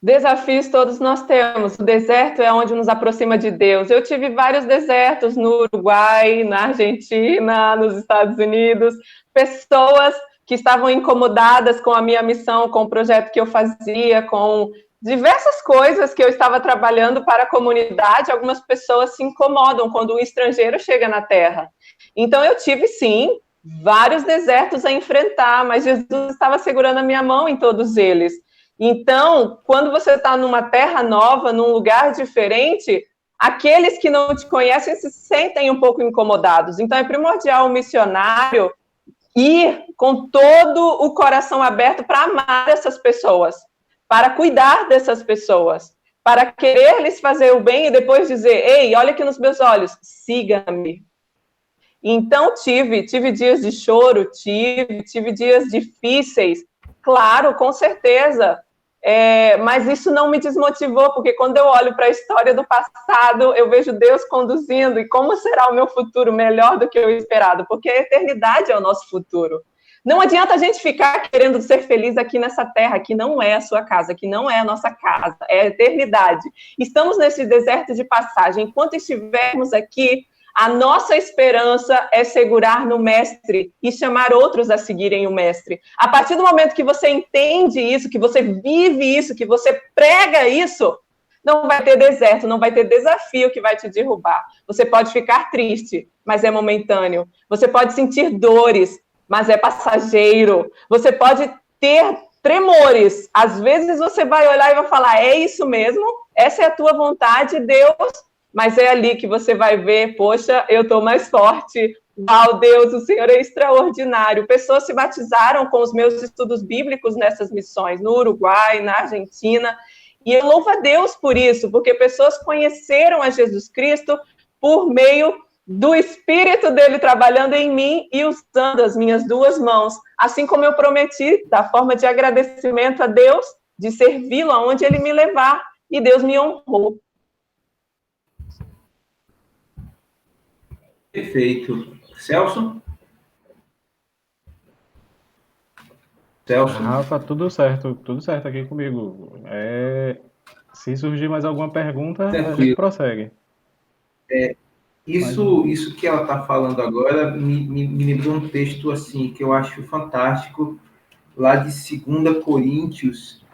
Desafios todos nós temos. O deserto é onde nos aproxima de Deus. Eu tive vários desertos no Uruguai, na Argentina, nos Estados Unidos. Pessoas que estavam incomodadas com a minha missão, com o projeto que eu fazia, com diversas coisas que eu estava trabalhando para a comunidade. Algumas pessoas se incomodam quando um estrangeiro chega na Terra. Então, eu tive, sim, vários desertos a enfrentar, mas Jesus estava segurando a minha mão em todos eles. Então, quando você está numa terra nova, num lugar diferente, aqueles que não te conhecem se sentem um pouco incomodados. Então, é primordial o missionário ir com todo o coração aberto para amar essas pessoas, para cuidar dessas pessoas, para querer lhes fazer o bem e depois dizer: ei, olha aqui nos meus olhos, siga-me. Então, tive dias de choro, tive dias difíceis, claro, com certeza. Mas isso não me desmotivou, porque quando eu olho para a história do passado, eu vejo Deus conduzindo, e como será o meu futuro melhor do que o esperado, porque a eternidade é o nosso futuro. Não adianta a gente ficar querendo ser feliz aqui nessa terra, que não é a sua casa, que não é a nossa casa, é a eternidade. Estamos nesse deserto de passagem. Enquanto estivermos aqui, a nossa esperança é segurar no Mestre e chamar outros a seguirem o Mestre. A partir do momento que você entende isso, que você vive isso, que você prega isso, não vai ter deserto, não vai ter desafio que vai te derrubar. Você pode ficar triste, mas é momentâneo. Você pode sentir dores, mas é passageiro. Você pode ter tremores. Às vezes você vai olhar e vai falar: é isso mesmo? Essa é a tua vontade, Deus? Mas é ali que você vai ver: poxa, eu estou mais forte. Uau, Deus, o Senhor é extraordinário. Pessoas se batizaram com os meus estudos bíblicos nessas missões, no Uruguai, na Argentina. E eu louvo a Deus por isso, porque pessoas conheceram a Jesus Cristo por meio do Espírito dele trabalhando em mim e usando as minhas duas mãos. Assim como eu prometi, da forma de agradecimento a Deus, de servi-lo aonde ele me levar. E Deus me honrou. Perfeito. Celso? Celso? Rafa, tudo certo aqui comigo. Se surgir mais alguma pergunta, a gente Tranquilo. prossegue. Isso que ela está falando agora me lembrou um texto assim que eu acho fantástico, lá de 2 Coríntios,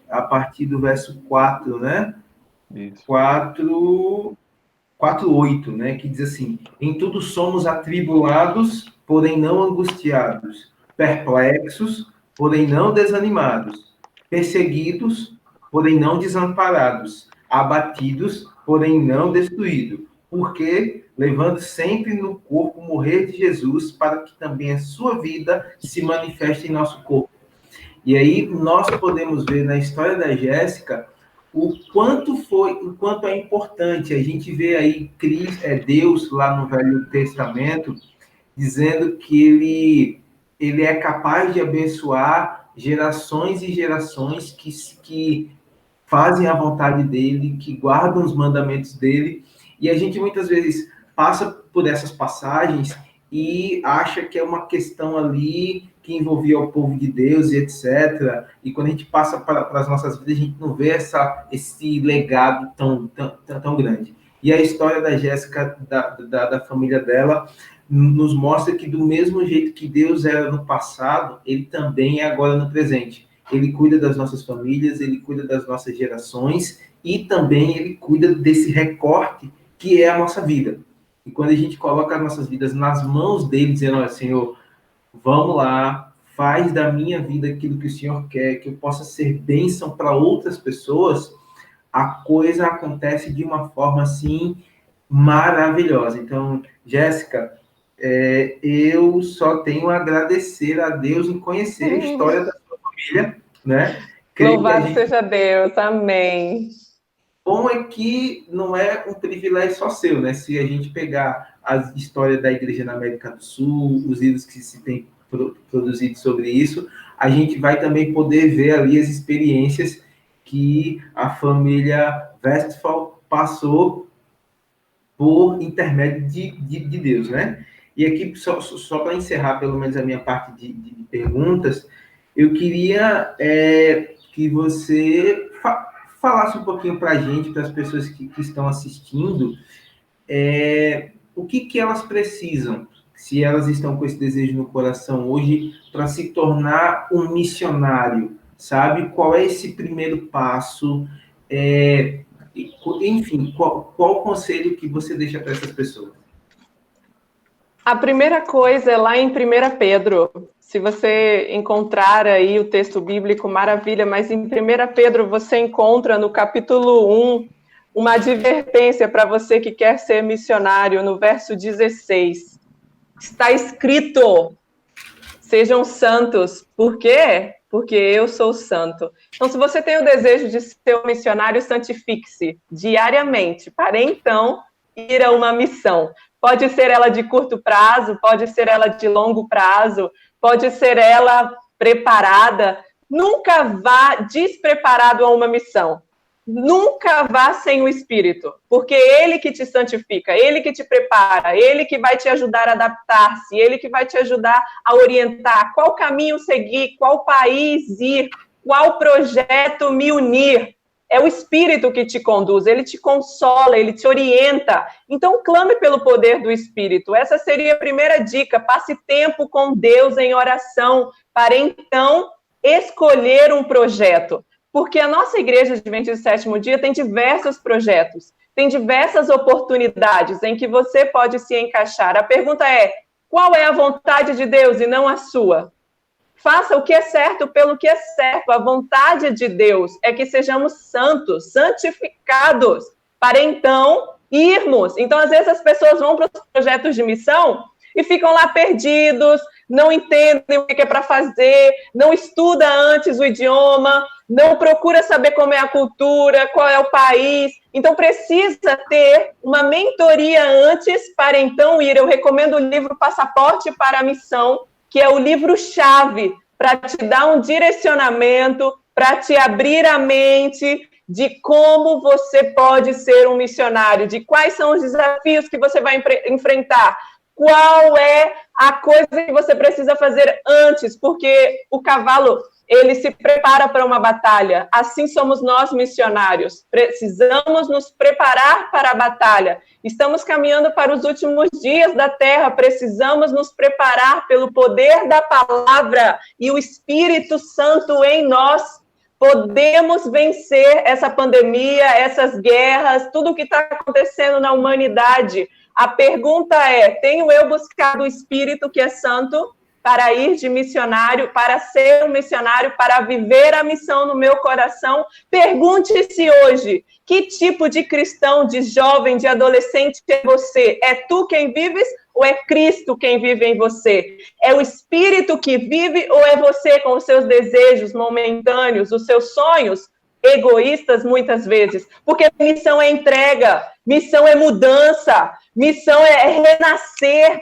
a partir do verso 4, né? Isso. 4, 4:8, né, que diz assim: em tudo somos atribulados, porém não angustiados, perplexos, porém não desanimados, perseguidos, porém não desamparados, abatidos, porém não destruídos, porque levando sempre no corpo o morrer de Jesus, para que também a sua vida se manifeste em nosso corpo. E aí nós podemos ver na história da Jéssica o quanto é importante. A gente vê aí Deus lá no Velho Testamento dizendo que ele é capaz de abençoar gerações e gerações que fazem a vontade dele, que guardam os mandamentos dele. E a gente muitas vezes passa por essas passagens e acha que é uma questão ali que envolvia o povo de Deus e etc. E quando a gente passa para as nossas vidas, a gente não vê esse legado tão grande. E a história da Jéssica, da família dela, nos mostra que do mesmo jeito que Deus era no passado, ele também é agora no presente. Ele cuida das nossas famílias, ele cuida das nossas gerações e também ele cuida desse recorte que é a nossa vida. E quando a gente coloca as nossas vidas nas mãos dele, dizendo: olha, Senhor, vamos lá, faz da minha vida aquilo que o Senhor quer, que eu possa ser bênção para outras pessoas, a coisa acontece de uma forma, assim, maravilhosa. Então, Jéssica, eu só tenho a agradecer a Deus em conhecer a história da sua família, né? Louvado seja Deus, amém. Bom é que não é um privilégio só seu, né? Se a gente pegar a história da Igreja na América do Sul, os livros que se tem produzido sobre isso, a gente vai também poder ver ali as experiências que a família Westphal passou por intermédio de Deus, né? E aqui, só para encerrar pelo menos a minha parte de perguntas, eu queria que você falasse um pouquinho para a gente, para as pessoas que estão assistindo, o que elas precisam, se elas estão com esse desejo no coração hoje, para se tornar um missionário, sabe? Qual é esse primeiro passo? Enfim, qual o conselho que você deixa para essas pessoas? A primeira coisa é lá em 1 Pedro. Se você encontrar aí o texto bíblico, maravilha, mas em 1 Pedro você encontra no capítulo 1 uma advertência para você que quer ser missionário, no verso 16. Está escrito: sejam santos. Por quê? Porque eu sou santo. Então, se você tem o desejo de ser um missionário, santifique-se diariamente, para então ir a uma missão. Pode ser ela de curto prazo, pode ser ela de longo prazo, pode ser ela preparada. Nunca vá despreparado a uma missão. Nunca vá sem o Espírito, porque Ele que te santifica, Ele que te prepara, Ele que vai te ajudar a adaptar-se, Ele que vai te ajudar a orientar qual caminho seguir, qual país ir, qual projeto me unir. É o Espírito que te conduz, Ele te consola, Ele te orienta. Então, clame pelo poder do Espírito. Essa seria a primeira dica. Passe tempo com Deus em oração, para então escolher um projeto. Porque a nossa Igreja Adventista do Sétimo Dia tem diversos projetos, tem diversas oportunidades em que você pode se encaixar. A pergunta é: qual é a vontade de Deus e não a sua? Faça o que é certo pelo que é certo. A vontade de Deus é que sejamos santos, santificados, para então irmos. Então, às vezes, as pessoas vão para os projetos de missão e ficam lá perdidos, não entendem o que é para fazer, não estuda antes o idioma, não procura saber como é a cultura, qual é o país. Então, precisa ter uma mentoria antes para então ir. Eu recomendo o livro Passaporte para a Missão, que é o livro-chave para te dar um direcionamento, para te abrir a mente de como você pode ser um missionário, de quais são os desafios que você vai enfrentar, qual é a coisa que você precisa fazer antes, porque o cavalo, ele se prepara para uma batalha. Assim somos nós, missionários. Precisamos nos preparar para a batalha. Estamos caminhando para os últimos dias da terra. Precisamos nos preparar pelo poder da palavra e o Espírito Santo em nós Podemos vencer essa pandemia, essas guerras, tudo o que está acontecendo na humanidade. A pergunta é, tenho eu buscado o Espírito que é santo para ir de missionário, para ser um missionário, para viver a missão no meu coração? Pergunte-se hoje, que tipo de cristão, de jovem, de adolescente é você? É tu quem vives ou é Cristo quem vive em você? É o Espírito que vive ou é você com os seus desejos momentâneos, os seus sonhos egoístas muitas vezes? Porque missão é entrega, missão é mudança, missão é renascer,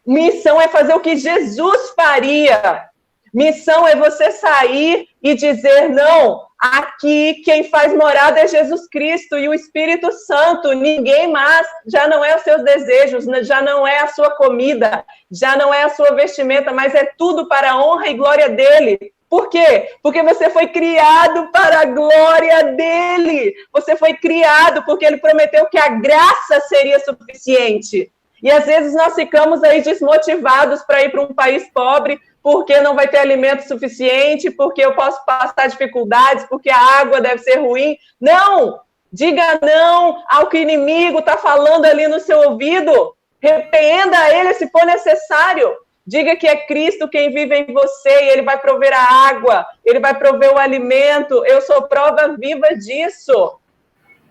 missão é fazer o que Jesus faria. Missão é você sair e dizer, não, aqui quem faz morada é Jesus Cristo e o Espírito Santo, ninguém mais, já não é os seus desejos, já não é a sua comida, já não é a sua vestimenta, mas é tudo para a honra e glória dele. Por quê? Porque você foi criado para a glória dele. Você foi criado porque ele prometeu que a graça seria suficiente. E às vezes nós ficamos aí desmotivados para ir para um país pobre, porque não vai ter alimento suficiente, porque eu posso passar dificuldades, porque a água deve ser ruim. Não! Diga não ao que o inimigo está falando ali no seu ouvido. Repreenda ele se for necessário. Diga que é Cristo quem vive em você e ele vai prover a água, ele vai prover o alimento. Eu sou prova viva disso.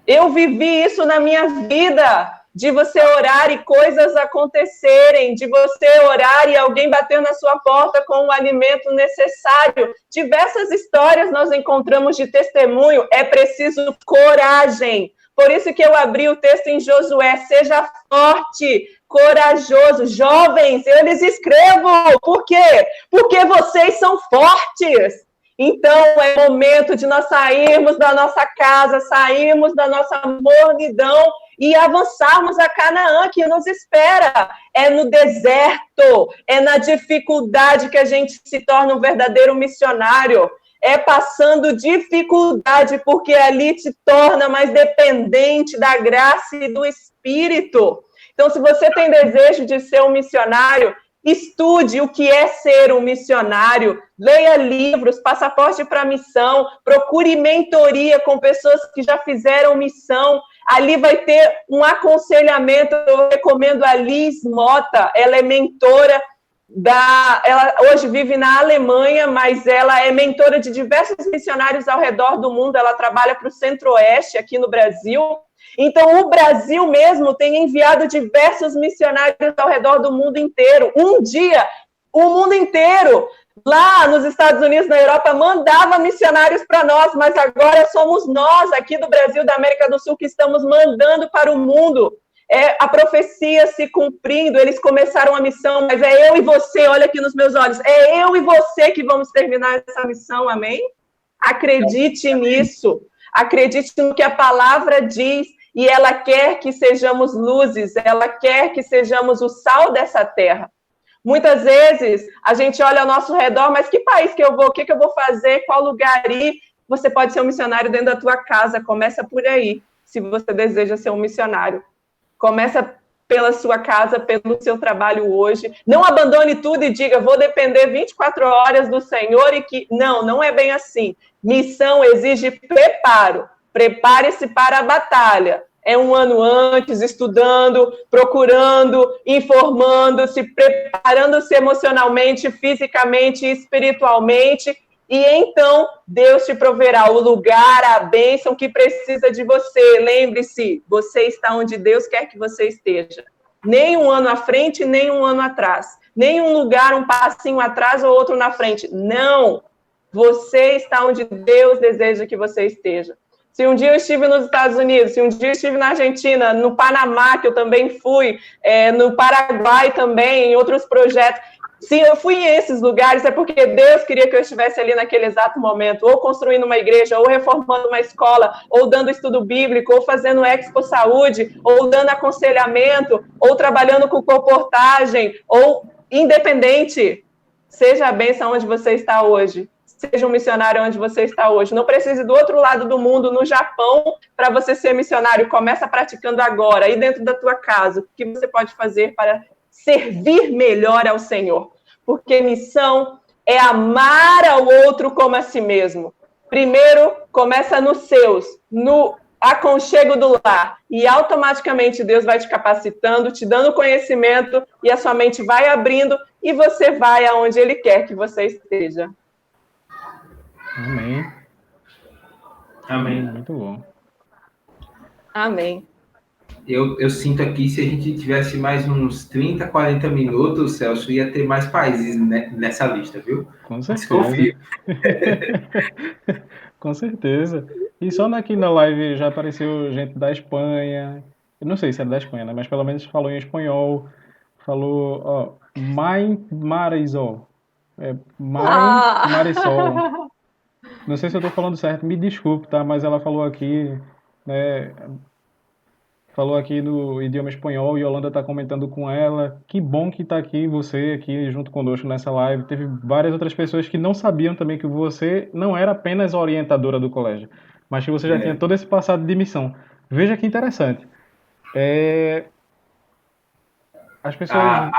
Eu vivi isso na minha vida, de você orar e coisas acontecerem, de você orar e alguém bater na sua porta com o alimento necessário. Diversas histórias nós encontramos de testemunho. É preciso coragem. Por isso que eu abri o texto em Josué. Seja forte, corajoso. Jovens, eu lhes escrevo. Por quê? Porque vocês são fortes. Então, é momento de nós sairmos da nossa casa, sairmos da nossa mornidão e avançarmos a Canaã, que nos espera. É no deserto, é na dificuldade que a gente se torna um verdadeiro missionário. É passando dificuldade, porque ali te torna mais dependente da graça e do Espírito. Então, se você tem desejo de ser um missionário, estude o que é ser um missionário, leia livros, passaporte para missão, procure mentoria com pessoas que já fizeram missão. Ali vai ter um aconselhamento. Eu recomendo a Liz Mota, ela é mentora ela hoje vive na Alemanha, mas ela é mentora de diversos missionários ao redor do mundo. Ela trabalha para o Centro-Oeste aqui no Brasil. Então, o Brasil mesmo tem enviado diversos missionários ao redor do mundo inteiro. Um dia, o mundo inteiro, lá nos Estados Unidos, na Europa, mandava missionários para nós, mas agora somos nós, aqui do Brasil, da América do Sul, que estamos mandando para o mundo. É a profecia se cumprindo, eles começaram a missão, mas é eu e você, olha aqui nos meus olhos, é eu e você que vamos terminar essa missão, amém? Acredite nisso, acredite no que a palavra diz, e ela quer que sejamos luzes, ela quer que sejamos o sal dessa terra. Muitas vezes, a gente olha ao nosso redor, mas que país que eu vou, o que eu vou fazer, qual lugar ir? Você pode ser um missionário dentro da tua casa, começa por aí, se você deseja ser um missionário. Começa pela sua casa, pelo seu trabalho hoje. Não abandone tudo e diga, vou depender 24 horas do Senhor e que... Não é bem assim. Missão exige preparo. Prepare-se para a batalha. É um ano antes, estudando, procurando, informando, se preparando-se emocionalmente, fisicamente e espiritualmente. E então, Deus te proverá o lugar, a bênção que precisa de você. Lembre-se, você está onde Deus quer que você esteja. Nem um ano à frente, nem um ano atrás. Nem um lugar, um passinho atrás ou outro na frente. Não! Você está onde Deus deseja que você esteja. Se um dia eu estive nos Estados Unidos, se um dia eu estive na Argentina, no Panamá, que eu também fui, no Paraguai também, em outros projetos... Se eu fui em esses lugares, é porque Deus queria que eu estivesse ali naquele exato momento, ou construindo uma igreja, ou reformando uma escola, ou dando estudo bíblico, ou fazendo Expo Saúde, ou dando aconselhamento, ou trabalhando com comportagem, ou independente. Seja a bênção onde você está hoje. Seja um missionário onde você está hoje. Não precise do outro lado do mundo, no Japão, para você ser missionário. Começa praticando agora, aí dentro da tua casa. O que você pode fazer para servir melhor ao Senhor, porque missão é amar ao outro como a si mesmo. Primeiro, começa nos seus, no aconchego do lar, e automaticamente Deus vai te capacitando, te dando conhecimento, e a sua mente vai abrindo, e você vai aonde Ele quer que você esteja. Amém. Amém. Muito bom. Amém. Eu sinto aqui, se a gente tivesse mais uns 30, 40 minutos, Celso, ia ter mais países nessa lista, viu? Com certeza. Desconfio. Com certeza. E só aqui na live já apareceu gente da Espanha. Eu não sei se é da Espanha, né? Mas pelo menos falou em espanhol. Falou, ó, Mãe Marisol. Mãe Marisol. Não sei se eu tô falando certo, me desculpe, tá? Mas ela falou aqui, né? Falou aqui no idioma espanhol e Yolanda está comentando com ela. Que bom que está aqui você aqui junto conosco nessa live. Teve várias outras pessoas que não sabiam também que você não era apenas orientadora do colégio, mas que você já tinha todo esse passado de missão. Veja que interessante. As pessoas...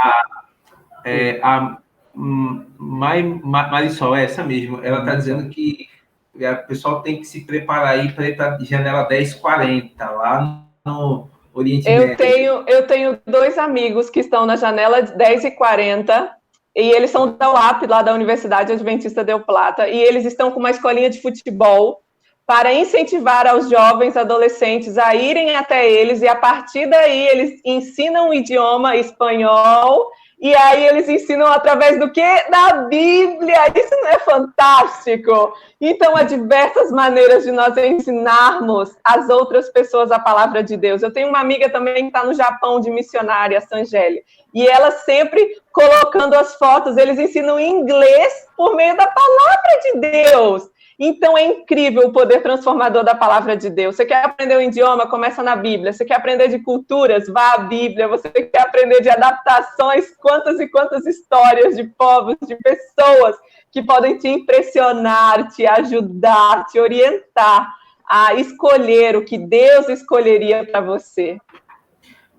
Marisol, é essa mesmo. Ela está dizendo que o pessoal tem que se preparar aí para ir para a janela 1040, lá no Oriente Médio. Eu tenho 2 amigos que estão na janela 10h40, e eles são da UAP, lá da Universidade Adventista Del Plata, e eles estão com uma escolinha de futebol para incentivar aos jovens adolescentes a irem até eles, e a partir daí eles ensinam o idioma espanhol, e aí eles ensinam através do quê? Da Bíblia! Isso não é fantástico? Então, há diversas maneiras de nós ensinarmos as outras pessoas a palavra de Deus. Eu tenho uma amiga também que está no Japão, de missionária, a Sangeli, e ela sempre colocando as fotos, eles ensinam em inglês por meio da palavra de Deus. Então, é incrível o poder transformador da palavra de Deus. Você quer aprender um idioma? Começa na Bíblia. Você quer aprender de culturas? Vá à Bíblia. Você quer aprender de adaptações? Quantas e quantas histórias de povos, de pessoas que podem te impressionar, te ajudar, te orientar a escolher o que Deus escolheria para você.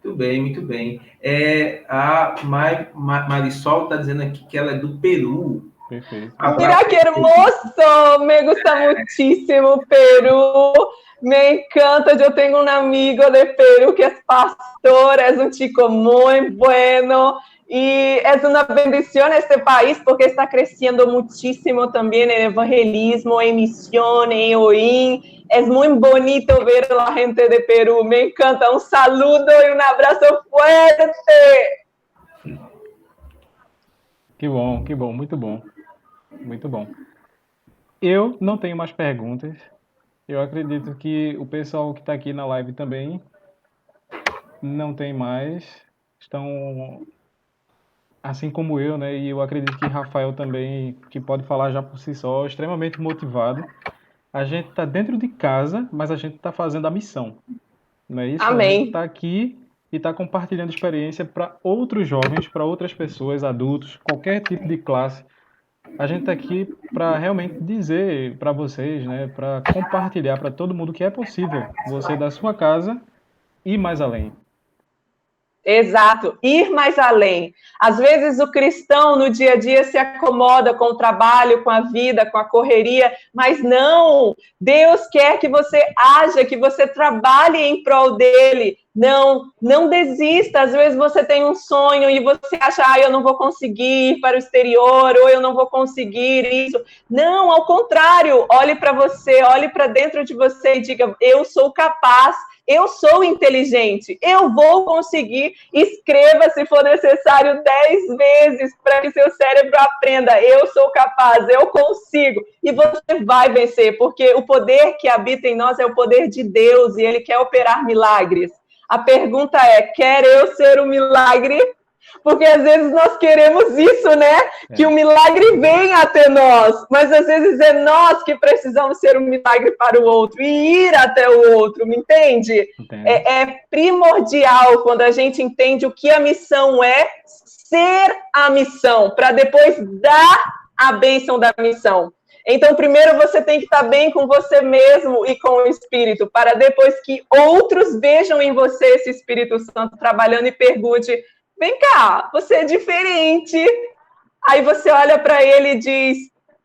Muito bem, muito bem. A Marisol está dizendo aqui que ela é do Peru. Perfeito. Mira que hermoso, me gusta muchísimo Perú, me encanta, yo tengo un amigo de Perú que es pastor, es un chico muy bueno y es una bendición este país porque está creciendo muchísimo también en evangelismo, en misión, en OIM. Es muy bonito ver a la gente de Perú, me encanta, un saludo y un abrazo fuerte. Que bom, muito bom. Muito bom. Eu não tenho mais perguntas. Eu acredito que o pessoal que está aqui na live também não tem mais. Estão, assim como eu, né? E eu acredito que Rafael também, que pode falar já por si só, extremamente motivado. A gente está dentro de casa, mas a gente está fazendo a missão. Não é isso? Amém. A gente está aqui e está compartilhando experiência para outros jovens, para outras pessoas, adultos, qualquer tipo de classe. A gente está aqui para realmente dizer para vocês, né, para compartilhar para todo mundo que é possível você da sua casa ir mais além. Exato, ir mais além. Às vezes o cristão no dia a dia se acomoda com o trabalho, com a vida, com a correria, mas não, Deus quer que você haja, que você trabalhe em prol dele. Não desista. Às vezes você tem um sonho e você acha, eu não vou conseguir ir para o exterior, ou eu não vou conseguir isso. Não, ao contrário, olhe para você, olhe para dentro de você e diga, eu sou capaz, eu sou inteligente, eu vou conseguir. Escreva, se for necessário, 10 vezes para que seu cérebro aprenda, eu sou capaz, eu consigo. E você vai vencer, porque o poder que habita em nós é o poder de Deus e Ele quer operar milagres. A pergunta é, quer eu ser um milagre? Porque às vezes nós queremos isso, né? Que o milagre venha até nós, mas às vezes é nós que precisamos ser um milagre para o outro e ir até o outro, me entende? É primordial quando a gente entende o que a missão é, ser a missão, para depois dar a bênção da missão. Então, primeiro você tem que estar bem com você mesmo e com o Espírito, para depois que outros vejam em você esse Espírito Santo trabalhando e pergunte, vem cá, você é diferente. Aí você olha para ele e diz,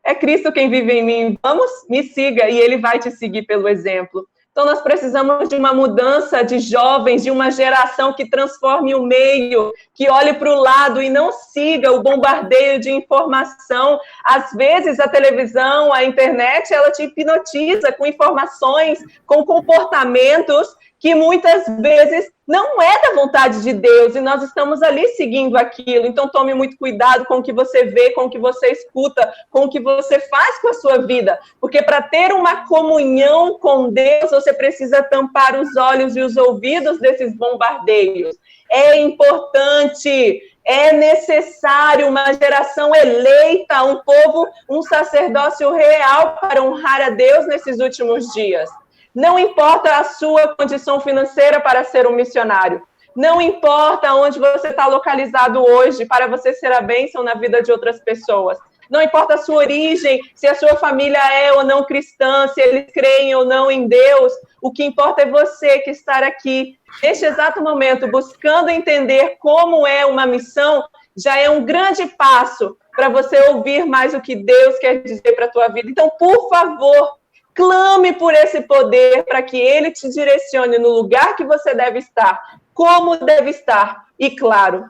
É Cristo quem vive em mim. Vamos, me siga, e ele vai te seguir pelo exemplo. Então, nós precisamos de uma mudança de jovens, de uma geração que transforme o meio, que olhe para o lado e não siga o bombardeio de informação. Às vezes, a televisão, a internet, ela te hipnotiza com informações, com comportamentos que muitas vezes não é da vontade de Deus, e nós estamos ali seguindo aquilo. Então, tome muito cuidado com o que você vê, com o que você escuta, com o que você faz com a sua vida, porque para ter uma comunhão com Deus, você precisa tampar os olhos e os ouvidos desses bombardeios. É importante, é necessário uma geração eleita, um povo, um sacerdócio real para honrar a Deus nesses últimos dias. Não importa a sua condição financeira para ser um missionário. Não importa onde você está localizado hoje para você ser a bênção na vida de outras pessoas. Não importa a sua origem, se a sua família é ou não cristã, se eles creem ou não em Deus. O que importa é você que estar aqui, neste exato momento, buscando entender como é uma missão, já é um grande passo para você ouvir mais o que Deus quer dizer para a tua vida. Então, por favor, clame por esse poder para que ele te direcione no lugar que você deve estar, como deve estar. E, claro,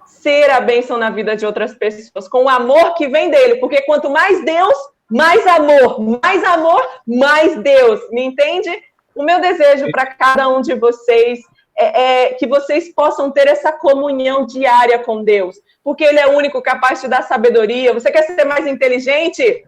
ser a bênção na vida de outras pessoas, com o amor que vem dele. Porque quanto mais Deus, mais amor. Mais amor, mais Deus. Me entende? O meu desejo para cada um de vocês é que vocês possam ter essa comunhão diária com Deus. Porque ele é o único capaz de dar sabedoria. Você quer ser mais inteligente?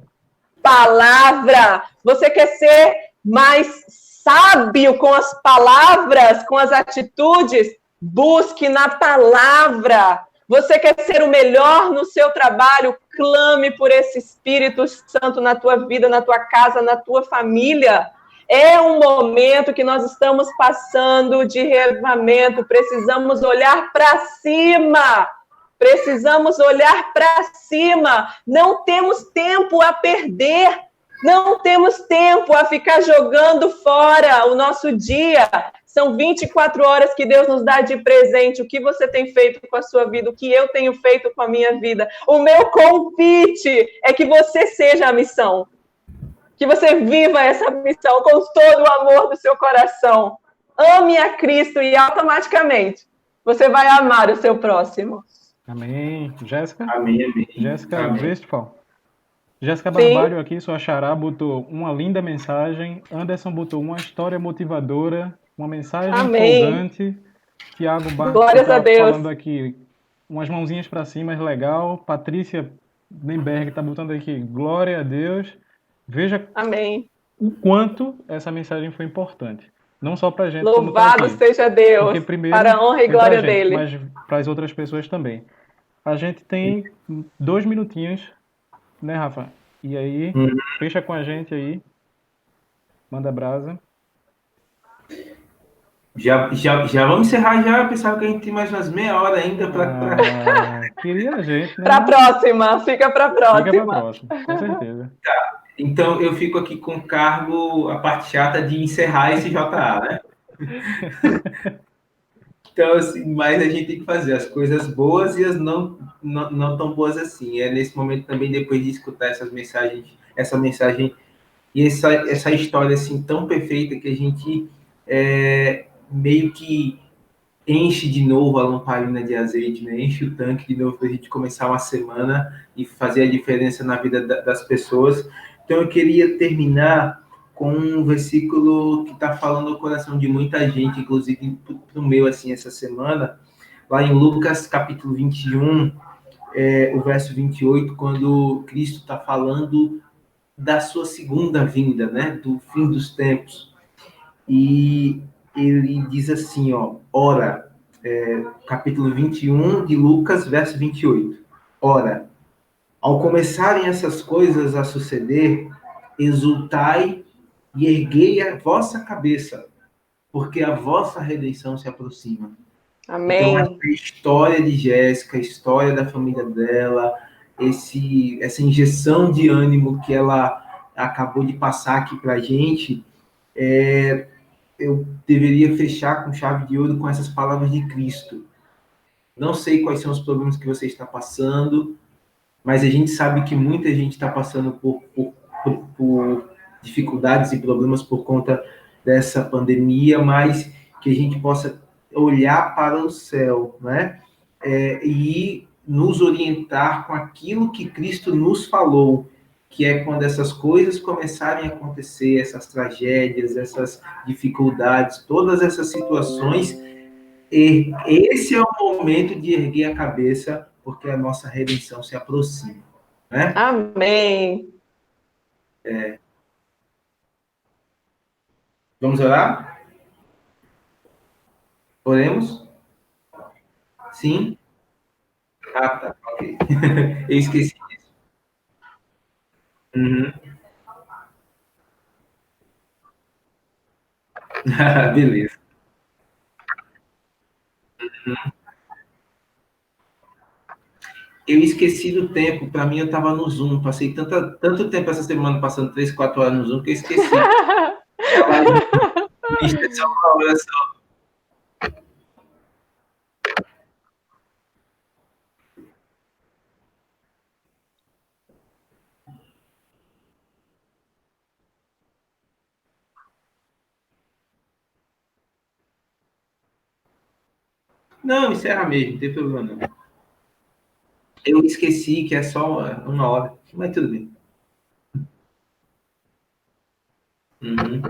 Palavra. Você quer ser mais sábio com as palavras, com as atitudes? Busque na palavra. Você quer ser o melhor no seu trabalho? Clame por esse Espírito Santo na tua vida, na tua casa, na tua família. É um momento que nós estamos passando de reavivamento. Precisamos olhar para cima. Precisamos olhar para cima. Não temos tempo a perder. Não temos tempo a ficar jogando fora o nosso dia. São 24 horas que Deus nos dá de presente. O que você tem feito com a sua vida? O que eu tenho feito com a minha vida? O meu convite é que você seja a missão. Que você viva essa missão com todo o amor do seu coração. Ame a Cristo e automaticamente você vai amar o seu próximo. Amém. Jéssica? Amém. Jéssica Westphal. Jéssica Barbalho aqui, sua xará, botou uma linda mensagem. Anderson botou uma história motivadora, uma mensagem empolgante. Tiago Barbalho está falando aqui, umas mãozinhas para cima, legal. Patrícia Nemberg está botando aqui, glória a Deus. Veja o quanto essa mensagem foi importante. Não só para a gente. Louvado seja Deus, porque, primeiro, para a honra e glória dele. Mas para as outras pessoas também. A gente tem 2 minutinhos, né, Rafa? E aí, fecha com a gente aí. Manda brasa. Já vamos encerrar já. Eu pensava que a gente tem mais umas meia hora ainda para... Queria a gente, né? Para a próxima. Fica para a próxima. Fica para a próxima, com certeza. Tá. Então, eu fico aqui com o cargo, a parte chata de encerrar esse JA, né? Então, assim, mas a gente tem que fazer as coisas boas e as não tão boas assim. É nesse momento também, depois de escutar essa mensagem e essa história assim tão perfeita, que a gente meio que enche de novo a lamparina de azeite, né? Enche o tanque de novo para a gente começar uma semana e fazer a diferença na vida das pessoas. Então, eu queria terminar com um versículo que está falando no coração de muita gente, inclusive no meu, assim, essa semana, lá em Lucas, capítulo 21, o verso 28, quando Cristo está falando da sua segunda vinda, né, do fim dos tempos. E ele diz assim, ora, capítulo 21 de Lucas, verso 28, ora, ao começarem essas coisas a suceder, exultai e erguei a vossa cabeça, porque a vossa redenção se aproxima. Amém. Então, a história de Jéssica, a história da família dela, essa injeção de ânimo que ela acabou de passar aqui para a gente, eu deveria fechar com chave de ouro com essas palavras de Cristo. Não sei quais são os problemas que você está passando, mas a gente sabe que muita gente está passando por dificuldades e problemas por conta dessa pandemia, mas que a gente possa olhar para o céu, né? E nos orientar com aquilo que Cristo nos falou, que é quando essas coisas começarem a acontecer, essas tragédias, essas dificuldades, todas essas situações, e esse é o momento de erguer a cabeça, porque a nossa redenção se aproxima, né? Amém. Vamos orar? Oremos? Sim? Ah, tá, ok. Eu esqueci disso. Uhum. Beleza. Eu esqueci do tempo, para mim eu estava no Zoom, passei tanto tempo essa semana passando 3, 4 horas no Zoom que eu esqueci. A live mista é só uma hora só. Não, encerra mesmo, não tem problema não. Eu esqueci que é só uma hora, mas tudo bem. Uhum.